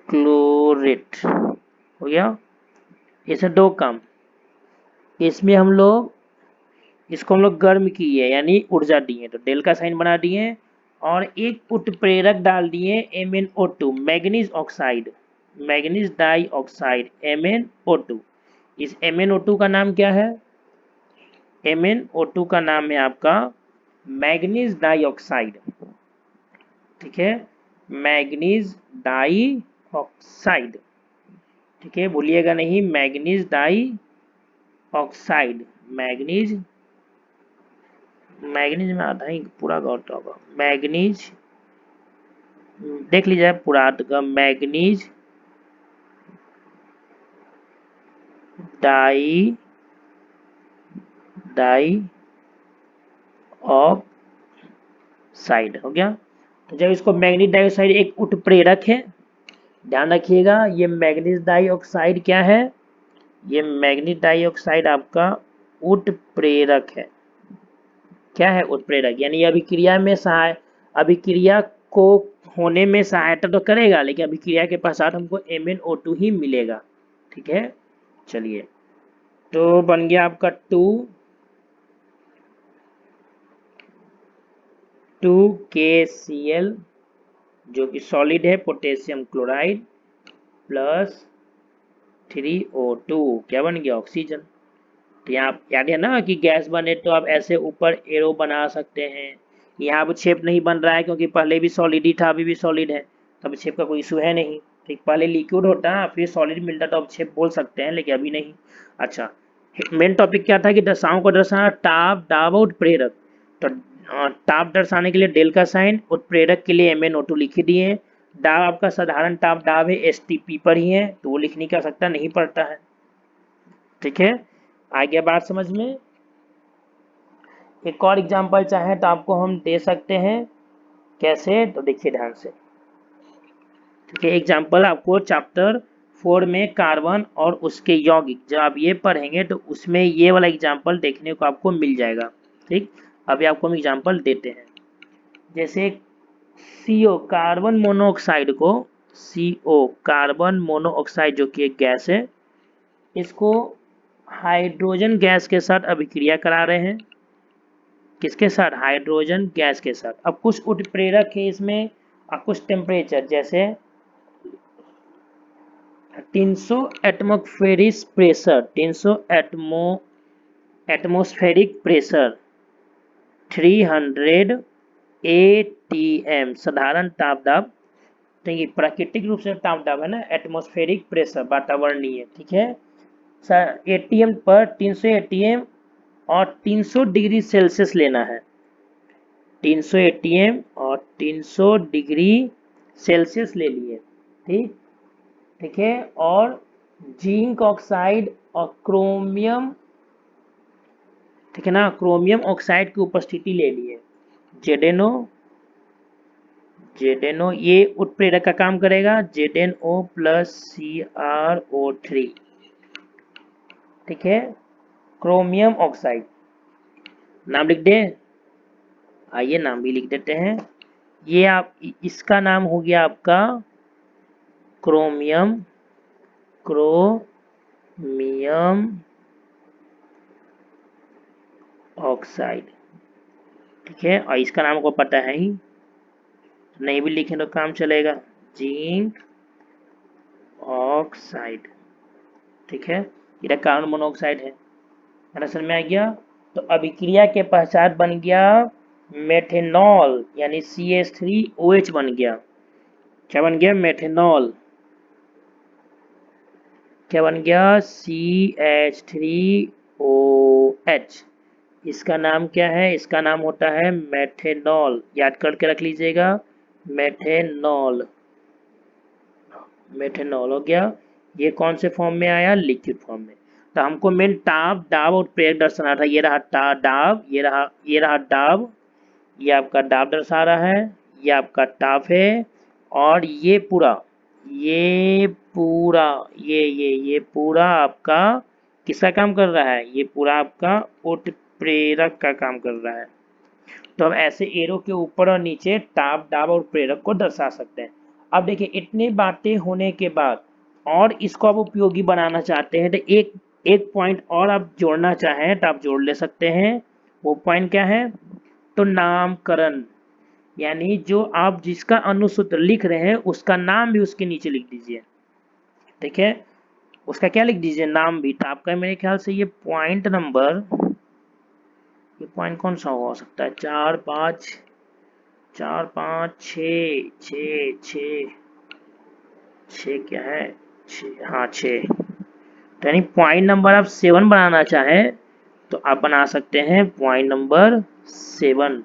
Speaker 1: क्लोरेट। हो गया, इसे दो काम। इसमें हम लोग, इसको हम लोग गर्म किए यानी ऊर्जा दिए, तो डेल का साइन बना दिए, और एक उत्प्रेरक डाल दिए MnO2, manganese oxide, manganese die ऑक्साइड MnO2। इस MnO2 का नाम क्या है, MnO2 का नाम है आपका मैग्नीज डाई ऑक्साइड। ठीक है, मैग्नीज डाई ऑक्साइड। ठीक है, भूलिएगा नहीं, manganese die oxide, manganese, manganese में आधा ही पूरा गौर होगा, मैग्नीज, देख लीजिए पूरा का मैग्नीज डाई डाई ऑक्साइड। हो गया, तो जब इसको मैग्नीज डाइऑक्साइड एक उत्प्रेरक है, ध्यान रखिएगा, ये मैग्नीज डाइऑक्साइड क्या है, ये मैग्नीज डाइऑक्साइड आपका उत्प्रेरक है। क्या है, उत्प्रेरक, यानी अभिक्रिया में अभिक्रिया को होने में सहायता तो करेगा, लेकिन अभिक्रिया के पश्चात हमको MnO2 ही मिलेगा। ठीक है, चलिए, तो बन गया आपका 2KCl, जो कि सॉलिड है, पोटेशियम क्लोराइड, प्लस 3O2, क्या बन गया, ऑक्सीजन। तो यहाँ याद है ना कि गैस बने तो आप ऐसे ऊपर एरो बना सकते हैं। यहाँ अब शेप नहीं बन रहा है क्योंकि पहले भी सॉलिड ही था, अभी भी सॉलिड है, तो अभी शेप का कोई इशू है नहीं। ठीक, पहले लिक्विड होता फिर सॉलिड मिलता तो अब शेप बोल सकते हैं, लेकिन अभी नहीं। अच्छा, मेन टॉपिक क्या था कि दशाओं को दर्शाना, ताप दाब और उत्प्रेरक। तो ताप दर्शाने के लिए डेल का साइन, उत्प्रेरक के लिए MnO2 लिख दिए। दाब आपका साधारण ताप दाब है, STP पर ही है, तो वो लिख नहीं कर सकता, नहीं पड़ता है। ठीक है, आ गया बात समझ में। एक और एग्जांपल चाहे तो आपको हम दे सकते हैं, कैसे, तो देखिए ध्यान से। ठीक है, एग्जांपल आपको चैप्टर 4 में कार्बन और उसके यौगिक, जब आप ये पढ़ेंगे तो उसमें ये वाला एग्जांपल देखने को आपको मिल जाएगा। ठीक, अभी आपको हम एग्जांपल देते हैं, जैसे CO कार्बन मोनोऑक्साइड को, CO कार्बन मोनोऑक्साइड जो कि एक गैस है, इसको हाइड्रोजन गैस के साथ अभिक्रिया करा रहे हैं। किसके साथ, हाइड्रोजन गैस के साथ। अब कुछ उत्प्रेरक है इसमें और कुछ टेम्परेचर, जैसे 300 atmospheric pressure, 300 atmospheric pressure, 300 ATM साधारण ताप दाब। देखिए प्राकृतिक रूप से ताप दाब है ना, एटमॉस्फेरिक प्रेशर वातावरणीय। ठीक है, ATM पर 300 ATM और 300 डिग्री सेल्सियस लेना है, 300 ATM और 300 डिग्री सेल्सियस ले लिए। ठीक, ठीक है, और जिंक ऑक्साइड और क्रोमियम, ठीक है ना, क्रोमियम ऑक्साइड की उपस्थिति ले लिए, ZnO, ZnO ये उत्प्रेरक का काम करेगा, ZnO प्लस CrO3। ठीक है, क्रोमियम ऑक्साइड, नाम लिख दे, आइए नाम भी लिख देते हैं। ये आप, इसका नाम हो गया आपका क्रोमियम, क्रोमियम ऑक्साइड। ठीक है, और इसका नाम को पता है ही, नहीं भी लिखें तो काम चलेगा, जिंक ऑक्साइड। ठीक है, ये कार्बन मोनोऑक्साइड है, समझ में आ गया। तो अभिक्रिया के पश्चात बन गया मेथेनॉल, यानी CH3OH बन गया। क्या बन गया, मेथेनॉल। क्या बन गया, CH3OH। इसका नाम क्या है, इसका नाम होता है मेथेनॉल, याद करके रख लीजिएगा, मेथेनॉल। मेथेनॉल हो गया, ये कौन से फॉर्म में आया, लिक्विड फॉर्म में। तो हमको मेन ताप, दाब और प्रेरक दर्शाना था। ये रहा दाब, ये रहा दाब, ये आपका दाब दर्शा रहा है, ये आपका ताप है, और ये पूरा ये पूरा आपका किसका काम कर रहा है? ये पूरा आपका उत्प्रेरक का काम कर रहा है। तो हम ऐसे एरो के ऊपर और नीचे ताप, दाब और प्रेरक को दर्शा सकते हैं। अब देखिए, इतनी बातें होने के बाद और इसको आप उपयोगी बनाना चाहते हैं तो एक पॉइंट और आप जोड़ना चाहें तो आप जोड़ ले सकते हैं। वो पॉइंट क्या है? तो नामकरण, यानी जो आप जिसका अनुसूत्र लिख रहे हैं उसका नाम भी उसके नीचे लिख दीजिए। ठीक है, उसका क्या लिख दीजिए? नाम भी। तो आपका मेरे ख्याल से ये पॉइंट कौन सा हो सकता है? 4 5 4 5 6 6 6 6 क्या है? 6, हाँ 6। तो यानी पॉइंट नंबर आप 7 बनाना चाहें तो आप बना सकते हैं पॉइंट नंबर 7।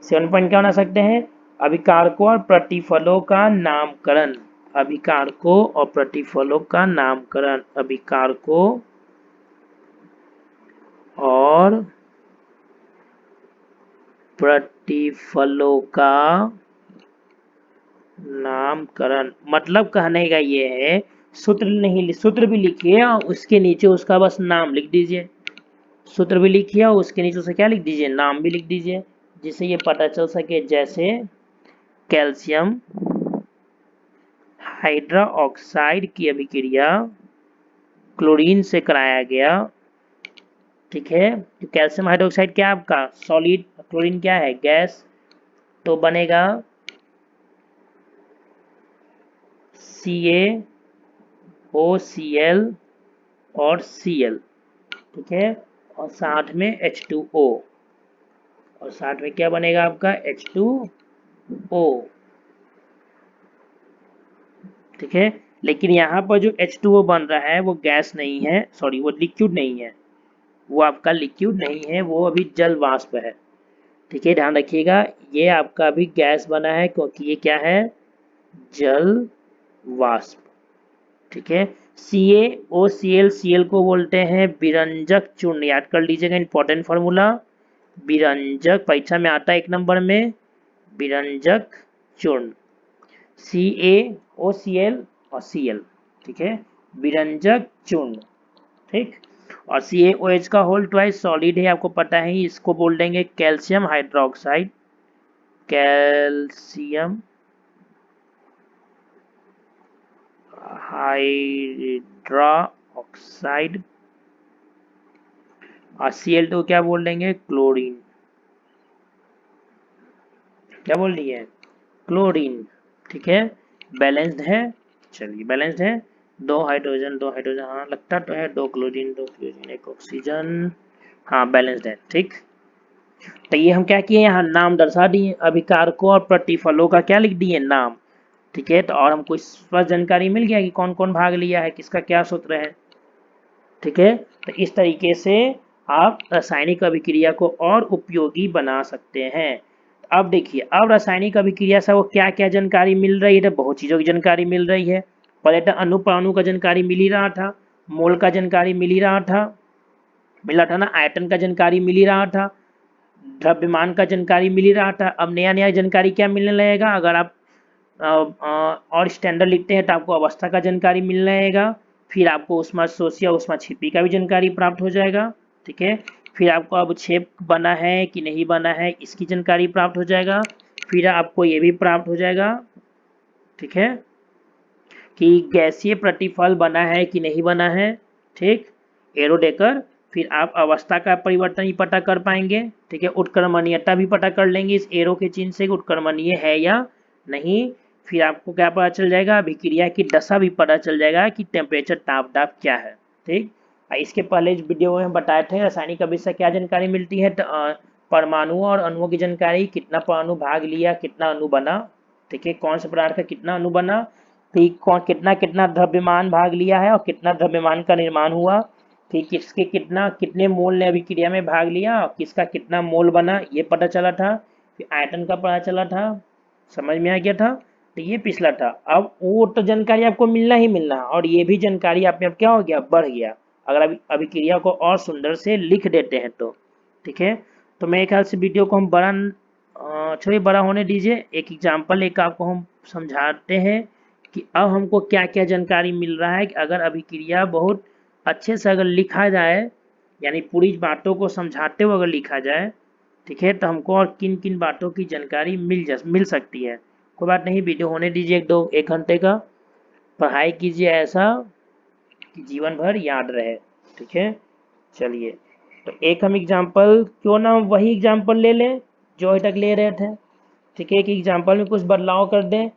Speaker 1: 7 पॉइंट क्या बना सकते हैं? अभिकारकों और प्रतिफलों का नामकरण। अभिकारकों और प्रतिफलों का नामकरण। अभिकारकों और प्रतिफलों का नामकरण। मतलब कहने का ये है, सूत्र भी लिखिए और उसके नीचे उसका बस नाम लिख दीजिए। सूत्र भी लिखिए और उसके नीचे उसे क्या लिख दीजिए? नाम भी लिख दीजिए, जिससे ये पता चल सके। जैसे कैल्शियम हाइड्रोक्साइड की अभिक्रिया क्लोरीन से कराया गया। ठीक है, तो कैल्शियम हाइड्रोक्साइड क्या है आपका? सॉलिड, क्लोरीन क्या है? गैस। तो बनेगा CaOCl और Cl। ठीक है, और साथ में H2O, और साथ में क्या बनेगा आपका? H2O। ठीक है, लेकिन यहाँ पर जो H2O बन रहा है वो गैस नहीं है, सॉरी वो लिक्विड नहीं है, वो आपका लिक्विड नहीं है, वो अभी जल वाष्प है। ठीक है, ध्यान रखिएगा, ये आपका अभी गैस बना है क्योंकि ये क्या है? जल वाष्प। ठीक है, CaOCl को बोलते हैं विरंजक चूर्ण। याद कर लीजिएगा, इंपॉर्टेंट फॉर्मूला। विरंजक परीक्षा में आता है 1 नंबर में, विरंजक चूर्ण। CaOCl और Cl। ठीक है, विरंजक चूर्ण। ठीक, और CaOH का होल ट्वाइस सॉलिड है, आपको पता है, इसको बोल देंगे कैल्शियम हाइड्रोक्साइड। Calcium hydroxide. और Cl2 क्या बोल देंगे? क्लोरीन। क्या बोल रही है? क्लोरीन। ठीक है, बैलेंस्ड है। चलिए, बैलेंस्ड है। 2 हाइड्रोजन, हाँ लगता तो है, 2 क्लोरीन, 1 ऑक्सीजन। हाँ, बैलेंस्ड है। ठीक, तो ये हम क्या किए? यहाँ नाम दर्शा दिए, अभिकारकों और प्रतिफलों का क्या लिख दिए? नाम। ठीक है, तो और हमको इस पर जानकारी मिल गया कि कौन कौन भाग लिया है, किसका क्या सूत्र है। ठीक है, तो इस तरीके से आप रासायनिक अभिक्रिया को और उपयोगी बना सकते हैं। अब देखिए, अब रासायनिक अभिक्रिया से वो क्या क्या जानकारी मिल रही है? तो बहुत चीज़ों की जानकारी मिल रही है। पहले तो अणु परमाणु का जानकारी मिल ही रहा था, मोल का जानकारी मिल ही रहा था, मिला था ना, आयतन का जानकारी मिल ही रहा था, द्रव्यमान का जानकारी मिल ही रहा था। अब नया नया जानकारी क्या मिलने लगेगा? अगर आप और स्टैंडर्ड लिखते हैं तो आपको अवस्था का जानकारी मिलने लगेगा, फिर आपको ऊष्मा शोषी और ऊष्मा छिपी का भी जानकारी प्राप्त हो जाएगा। ठीक है, फिर आपको अब छेद बना है कि नहीं बना है इसकी जानकारी प्राप्त हो जाएगा, फिर आपको ये भी प्राप्त हो जाएगा। ठीक है, कि गैसीय प्रतिफल बना है कि नहीं बना है। ठीक, एरो देकर फिर आप अवस्था का परिवर्तन ही पता कर पाएंगे। ठीक है, उत्क्रमणीयता भी पता कर लेंगे इस एरो के चिन्ह से, उत्क्रमणीय है या नहीं। फिर आपको क्या पता चल जाएगा? अभिक्रिया की दशा भी पता चल जाएगा कि टेम्परेचर, ताप दाब क्या है। ठीक, इसके पहले इस वीडियो में बताए थे रासायनिक अभिक्रिया से क्या जानकारी मिलती है। परमाणुओं और अणुओं की जानकारी, कितना परमाणु भाग लिया, कितना अणु बना। ठीक है, कौन से पदार्थ का कितना अणु बना, फिर कौन कितना कितना द्रव्यमान भाग लिया है और कितना द्रव्यमान का निर्माण हुआ, फिर किसके कितने मोल ने अभिक्रिया में भाग लिया और किसका कितना मोल बना, ये पता चला था। फिर आयतन का पता चला था, समझ में आ गया था। तो ये पिछला था। अब वो तो जानकारी आपको मिलना ही मिलना, और ये भी जानकारी आप में अब क्या हो गया? बढ़ गया। अगर अभिक्रिया को और सुंदर से लिख देते हैं तो। ठीक है, तो मेरे ख्याल से वीडियो को हम छोड़िए बड़ा होने दीजिए। एक एग्जाम्पल एक आपको हम समझाते हैं कि अब हमको क्या क्या जानकारी मिल रहा है कि अगर अभिक्रिया बहुत अच्छे से अगर लिखा जाए, यानी पूरी बातों को समझाते हुए अगर लिखा जाए, ठीक है, तो हमको और किन किन बातों की जानकारी मिल सकती है। कोई बात नहीं, वीडियो होने दीजिए 1 घंटे का, पढ़ाई कीजिए ऐसा कि जीवन भर याद रहे। ठीक है, चलिए, तो एक हम एग्जाम्पल क्यों ना वही एग्जाम्पल ले लें जो अभी तक ले रहे थे। ठीक है, कि एग्जाम्पल में कुछ बदलाव कर दें।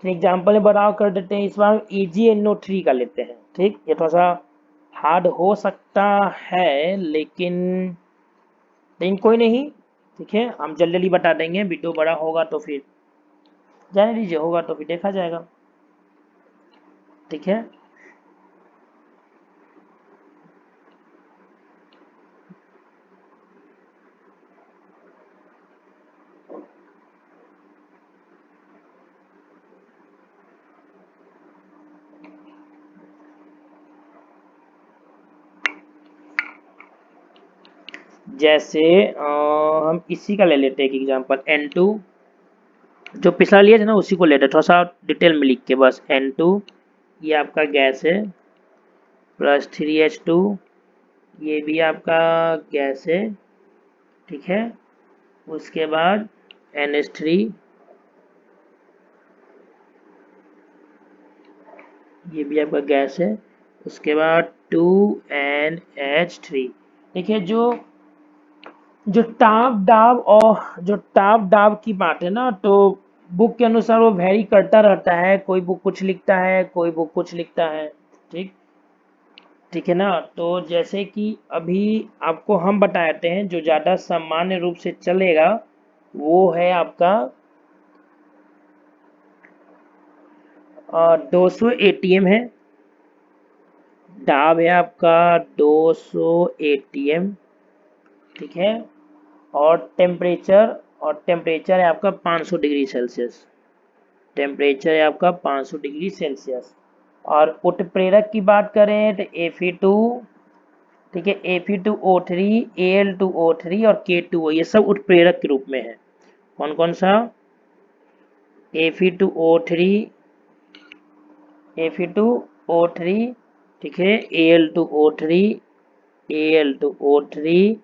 Speaker 1: एग्जाम्पल में बदलाव कर देते हैं, इस बार EgNO3 का लेते हैं। ठीक, ये थोड़ा सा हार्ड हो सकता है, लेकिन कोई नहीं। ठीक है, हम जल्दी जल्दी बता देंगे, वीडियो बड़ा होगा तो फिर जाने दीजिए, होगा तो फिर देखा जाएगा। ठीक है, जैसे हम इसी का ले लेते हैं एक एग्जांपल N2, जो पिछला लिए थे ना उसी को लेते हैं, थोड़ा सा डिटेल में लिख के बस। N2 ये आपका गैस है, प्लस 3H2 ये भी आपका गैस है। ठीक है, उसके बाद NH3 ये भी आपका गैस है। उसके बाद 2NH3। देखिए, जो टाप डाब की बात है ना, तो बुक के अनुसार वो वेरी करता रहता है, कोई बुक कुछ लिखता है, कोई बुक कुछ लिखता है। ठीक ठीक है ना, तो जैसे कि अभी आपको हम बताते हैं जो ज़्यादा सामान्य रूप से चलेगा वो है आपका 200 ATM है, डाब है आपका 200 ATM। ठीक है, और टेम्परेचर है आपका 500 डिग्री सेल्सियस। टेम्परेचर है आपका 500 डिग्री सेल्सियस। और उत्प्रेरक की बात करें तो Fe2, ठीक है, Fe2O3, Al2O3 और K2O, ये सब उत्प्रेरक के रूप में है। कौन कौन सा? Fe2O3, Fe2O3, ठीक है, Al2O3, Al2O3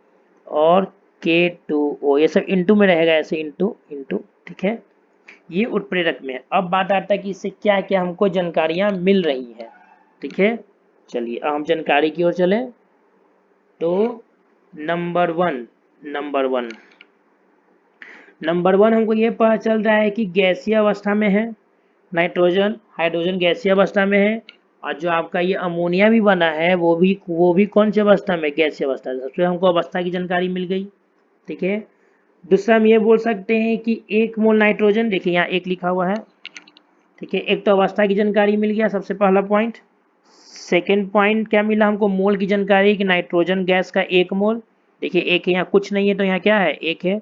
Speaker 1: और K2O, ये सब इंटू में रहेगा, ऐसे इंटू इंटू। ठीक है, ये उत्प्रेरक में है। अब बात आता है कि इससे क्या क्या हमको जानकारियां मिल रही है। ठीक है, चलिए अब हम जानकारी की ओर चलें। तो नंबर वन हमको ये पता चल रहा है कि गैसीय अवस्था में है, नाइट्रोजन हाइड्रोजन गैसीय अवस्था में है, और जो आपका ये अमोनिया भी बना है वो भी कौन सी अवस्था में? गैसीय अवस्था। सबसे हमको अवस्था की जानकारी मिल गई। ठीक है, दूसरा हम ये बोल सकते हैं कि 1 मोल नाइट्रोजन, देखिए यहाँ 1 लिखा हुआ है। ठीक है, एक तो अवस्था की जानकारी मिल गया, सबसे पहला पॉइंट। सेकेंड पॉइंट क्या मिला हमको? मोल की जानकारी कि नाइट्रोजन गैस का 1 मोल। देखिए 1 है, यहाँ कुछ नहीं है तो यहाँ क्या है? 1 है।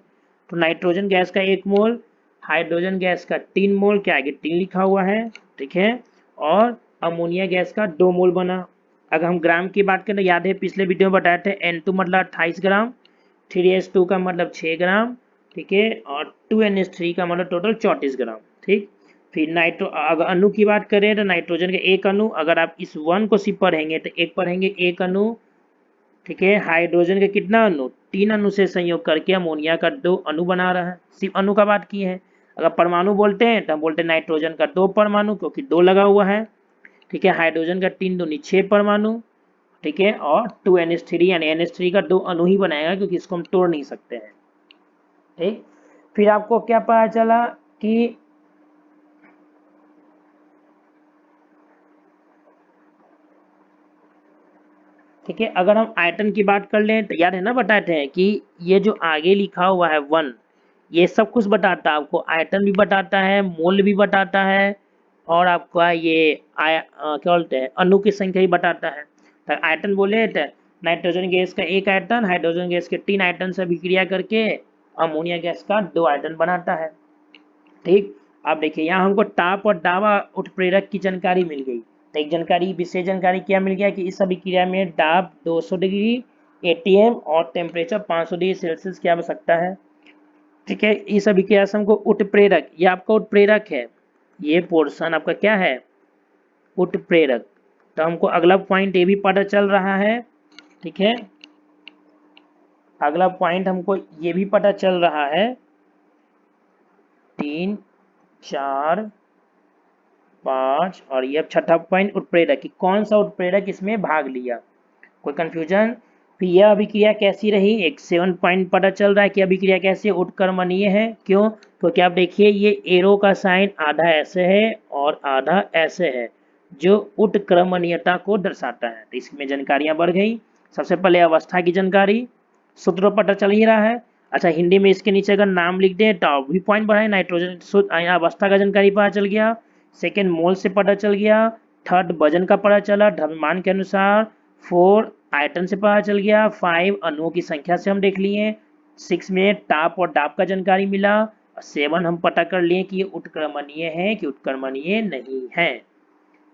Speaker 1: तो नाइट्रोजन गैस का 1 मोल, हाइड्रोजन गैस का 3 मोल, क्या आगे 3 लिखा हुआ है। ठीक है, और अमोनिया गैस का 2 मोल बना। अगर हम ग्राम की बात करें तो याद है पिछले वीडियो में बताए थे, N2 मतलब 28 ग्राम, 3H2 का मतलब 6 ग्राम, ठीक है, और 2NH3 का मतलब टोटल 34 ग्राम। ठीक, फिर अगर अणु की बात करें तो नाइट्रोजन के 1 अणु, अगर आप इस 1 को सिर्फ पढ़ेंगे तो एक पढ़ेंगे 1 अणु। ठीक है, हाइड्रोजन के कितना अणु? 3 अणु से संयोग करके अमोनिया का 2 अणु बना रहा है। सिर्फ अणु का बात की है। अगर परमाणु बोलते हैं तो हम बोलते हैं नाइट्रोजन का 2 परमाणु, क्योंकि 2 लगा हुआ है। ठीक है, हाइड्रोजन का 3 दूनी 6 परमाणु। ठीक है, और 2NH3 यानी NH3 का 2 अणु ही बनाएगा, क्योंकि इसको हम तोड़ नहीं सकते हैं। ठीक, फिर आपको क्या पता चला कि ठीक है, अगर हम आयतन की बात कर लें तो याद है ना, बताते हैं कि ये जो आगे लिखा हुआ है 1, ये सब कुछ बताता है आपको, आयतन भी बताता है, मोल भी बताता है, और आपका ये क्या बोलते हैं, अणु की संख्या भी बताता है। तो आयतन बोले तो नाइट्रोजन गैस का 1 आयतन, हाइड्रोजन गैस के 3 आयतन से अभिक्रिया करके अमोनिया गैस का 2 आयतन बनाता है। ठीक, अब देखिए यहाँ हमको ताप और दावा उत्प्रेरक की जानकारी मिल गई। तो एक जानकारी, विशेष जानकारी क्या मिल गया कि इस अभिक्रिया में दाब 200 डिग्री एटीएम और टेम्परेचर 500 डिग्री सेल्सियस की आवश्यकता है। ठीक है, इस अभिक्रिया से हमको उत्प्रेरक, ये आपका उत्प्रेरक है, ये पोर्शन आपका क्या है, उत्प्रेरक। तो हमको अगला पॉइंट ये भी पता चल रहा है। ठीक है, अगला पॉइंट हमको ये भी पता चल रहा है, 3 4 5 और ये अब छठा पॉइंट उत्प्रेरक कि कौन सा उत्प्रेरक इसमें भाग लिया। कोई कंफ्यूजन? फिर यह अभिक्रिया कैसी रही, एक 7 पॉइंट पता चल रहा है कि अभिक्रिया कैसे उत्क्रमणीय है। क्यों? क्योंकि आप देखिए ये एरो का साइन आधा ऐसे है और आधा ऐसे है, जो उत्क्रमणीयता को दर्शाता है। तो इसमें जानकारियां बढ़ गई। सबसे पहले अवस्था की जानकारी, सूत्र पता चल ही रहा है। अच्छा, हिंदी में इसके नीचे अगर नाम लिख दें तो भी पॉइंट बढ़ाए, नाइट्रोजन अवस्था का जानकारी पता चल गया, सेकेंड मोल से पता चल गया, थर्ड वजन का पता चला द्रव्यमान के अनुसार, 4 आयतन से पता चल गया, 5 अणुओं की संख्या से हम देख लिए, 6 में ताप और दाब का जानकारी मिला, 7 हम पता कर लिए कि ये उत्क्रमणीय है कि उत्क्रमणीय नहीं है।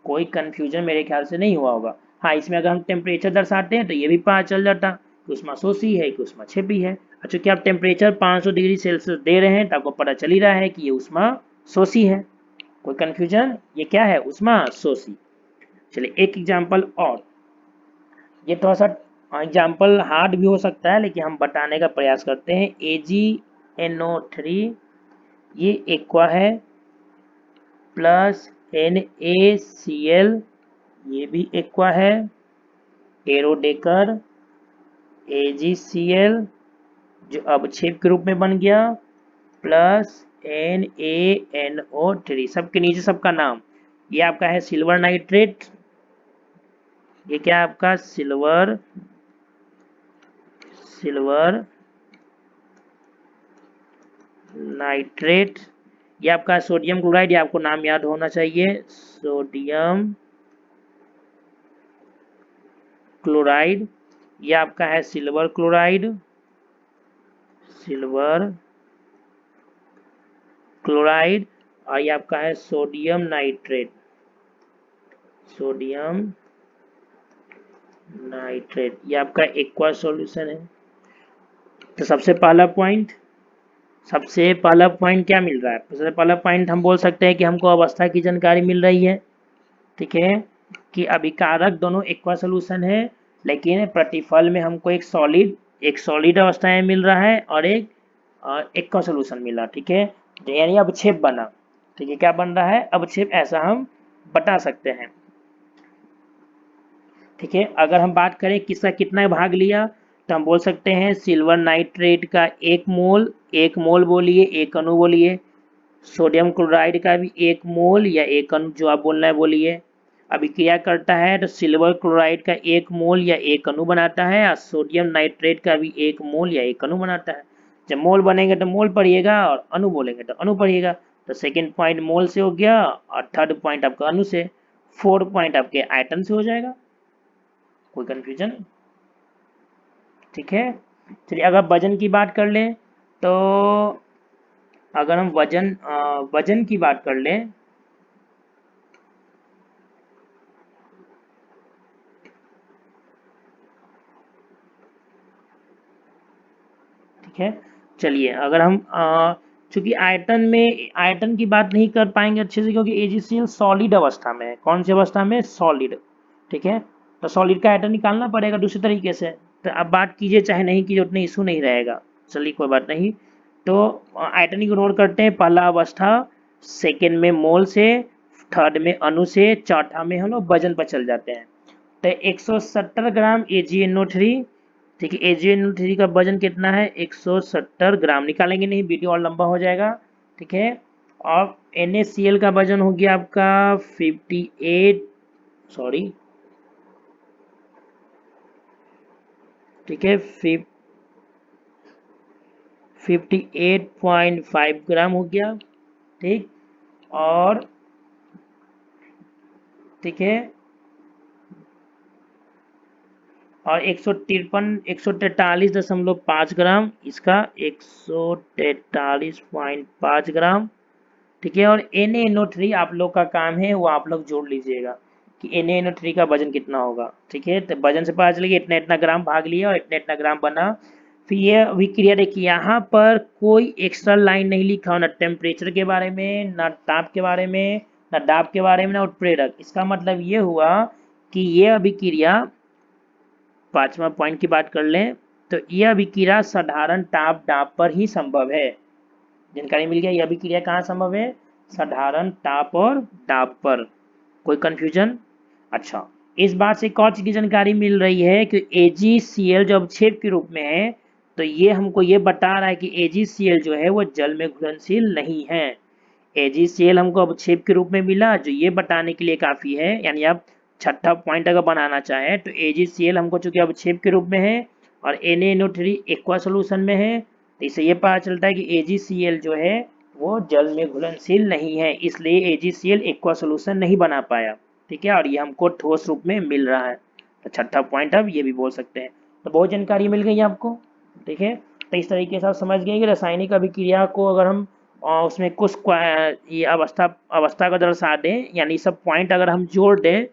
Speaker 1: कोई कंफ्यूजन मेरे ख्याल से नहीं हुआ होगा। हाँ, इसमें अगर हम टेम्परेचर दर्शाते हैं तो ये भी पता चल जाता कि ऊष्मा शोषी है कि ऊष्मा क्षेपी है। अच्छा, कि आप टेम्परेचर 500 डिग्री सेल्सियस दे रहे हैं तो आपको पता चल ही रहा है कि ये ऊष्मा शोषी है। कोई कंफ्यूजन? ये क्या है, ऊष्मा शोषी। चलिए एक एग्जाम्पल और, ये थोड़ा सा एग्जाम्पल हार्ड भी हो सकता है लेकिन हम बताने का प्रयास करते हैं। AgNO3 ये एक्वा है, प्लस NaCl ये भी एक्वा है, एरोडेकर AgCl जो अवक्षेप के रूप में बन गया, प्लस NaNO3, सबके नीचे सबका नाम। ये आपका है सिल्वर नाइट्रेट, ये क्या है आपका सिल्वर नाइट्रेट। ये आपका सोडियम क्लोराइड, ये आपको नाम याद होना चाहिए, सोडियम क्लोराइड। ये आपका है सिल्वर क्लोराइड और ये आपका है सोडियम नाइट्रेट। ये आपका एक्वा सॉल्यूशन है। तो सबसे पहला पॉइंट क्या मिल रहा है? सबसे पहला पॉइंट हम बोल सकते हैं कि हमको अवस्था की जानकारी मिल रही है। ठीक है, कि अभिकारक दोनों एक्वा सॉल्यूशन है, लेकिन प्रतिफल में हमको एक सॉलिड अवस्था में मिल रहा है और एक एक्वा सॉल्यूशन मिला। ठीक है, तो यानी अवक्षेप बना। ठीक है, क्या बन रहा है, अवक्षेप, ऐसा हम बता सकते हैं। ठीक है, अगर हम बात करें किसका कितना भाग लिया तो हम बोल सकते हैं सिल्वर नाइट्रेट का 1 मोल बोलिए, 1 अणु बोलिए, सोडियम क्लोराइड का भी 1 मोल या 1 अणु, जो आप बोलना है बोलिए। अभिक्रिया करता है तो सिल्वर क्लोराइड का 1 मोल या 1 अणु बनाता है और सोडियम नाइट्रेट का भी 1 मोल या 1 अणु बनाता है। जब मोल बनेंगे तो मोल पढ़िएगा और अणु बोलेंगे तो अणु पढ़िएगा। तो सेकेंड पॉइंट मोल से हो गया और थर्ड पॉइंट आपका अणु से, फोर्थ पॉइंट आपके आयतन से हो जाएगा। कोई कंफ्यूजन? ठीक है, चलिए अगर वजन की बात कर लें तो, अगर हम वजन की बात कर लें, ठीक है, चलिए अगर हम चूंकि आयतन की बात नहीं कर पाएंगे अच्छे से, क्योंकि AgCl सॉलिड अवस्था में है। कौन सी अवस्था में? सॉलिड। ठीक है, तो सॉलिड का आयतन निकालना पड़ेगा दूसरे तरीके से। तो अब बात कीजिए चाहे नहीं कीजिए, उतना इशू नहीं रहेगा। चलिए कोई बात नहीं, तो आयतन इग्नोर करते हैं। पहला अवस्था, सेकेंड में मोल से, थर्ड में अणु से, चौथा में हम लोग वजन पर चल जाते हैं। तो 170 ग्राम AgNO3। ठीक है, AgNO3 का वजन कितना है? 170 ग्राम। निकालेंगे नहीं, वीडियो और लंबा हो जाएगा। ठीक है, और NaCl का वजन हो गया आपका 58, सॉरी, ठीक है, 58.5 ग्राम हो गया। ठीक, और ठीक है, और 143.5 ग्राम इसका, 143.5 ग्राम। ठीक है, और NaNO3 आप लोग का काम है वो आप लोग जोड़ लीजिएगा कि Na NO3 का वजन कितना होगा। ठीक है, तो वजन से पता चलेगा इतना इतना ग्राम भाग लिया और इतना इतना ग्राम बना। फिर ये अभिक्रिया देखिए, यहाँ पर कोई एक्स्ट्रा लाइन नहीं लिखा हो, ना टेम्परेचर के बारे में, ना ताप के बारे में, ना दाब के बारे में, ना उत्प्रेरक। इसका मतलब ये हुआ कि ये अभिक्रिया, पांचवा पॉइंट की बात कर लें तो यह अभिक्रिया साधारण ताप दाब पर ही संभव है। जानकारी मिल गया, यह अभिक्रिया कहाँ संभव है, साधारण ताप और दाब पर। कोई कंफ्यूजन? अच्छा, इस बात से एक और चीज की जानकारी मिल रही है कि AgCl जो अवक्षेप के रूप में है, तो ये हमको ये बता रहा है कि AgCl जो है वो जल में घुलनशील नहीं है। AgCl हमको अवक्षेप के रूप में मिला, जो ये बताने के लिए काफी है। यानी आप छठा पॉइंट अगर बनाना चाहें तो AgCl हमको चूंकि अवक्षेप के रूप में है और Na NO3 एक्वा सोल्यूशन में है, तो इससे ये पता चलता है कि AgCl जो है वो जल में घुलनशील नहीं है, इसलिए AgCl एक्वा सोल्यूशन नहीं बना पाया। ठीक है, और ये हमको ठोस रूप में मिल रहा है, तो छठा पॉइंट अब ये भी बोल सकते हैं। तो बहुत जानकारी मिल गई आपको। ठीक है, तो इस तरीके से आप समझ गए कि रासायनिक अभिक्रिया को अगर हम उसमें कुछ ये अवस्था को दर्शा दें, यानी सब पॉइंट अगर हम जोड़ दें,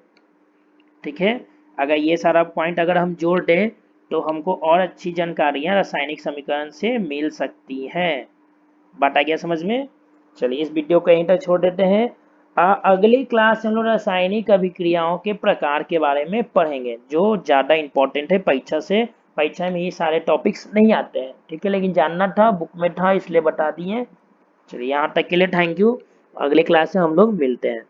Speaker 1: ठीक है, अगर ये सारा पॉइंट अगर हम जोड़ दें तो हमको और अच्छी जानकारियां रासायनिक समीकरण से मिल सकती हैं। बात आ गया समझ में? चलिए इस वीडियो को यहीं तक छोड़ देते हैं। अगली क्लास में हम लोग रासायनिक अभिक्रियाओं के प्रकार के बारे में पढ़ेंगे, जो ज़्यादा इंपॉर्टेंट है परीक्षा से। परीक्षा में ये सारे टॉपिक्स नहीं आते हैं, ठीक है, लेकिन जानना था, बुक में था, इसलिए बता दिए। चलिए यहाँ तक के लिए थैंक यू। अगले क्लास में हम लोग मिलते हैं।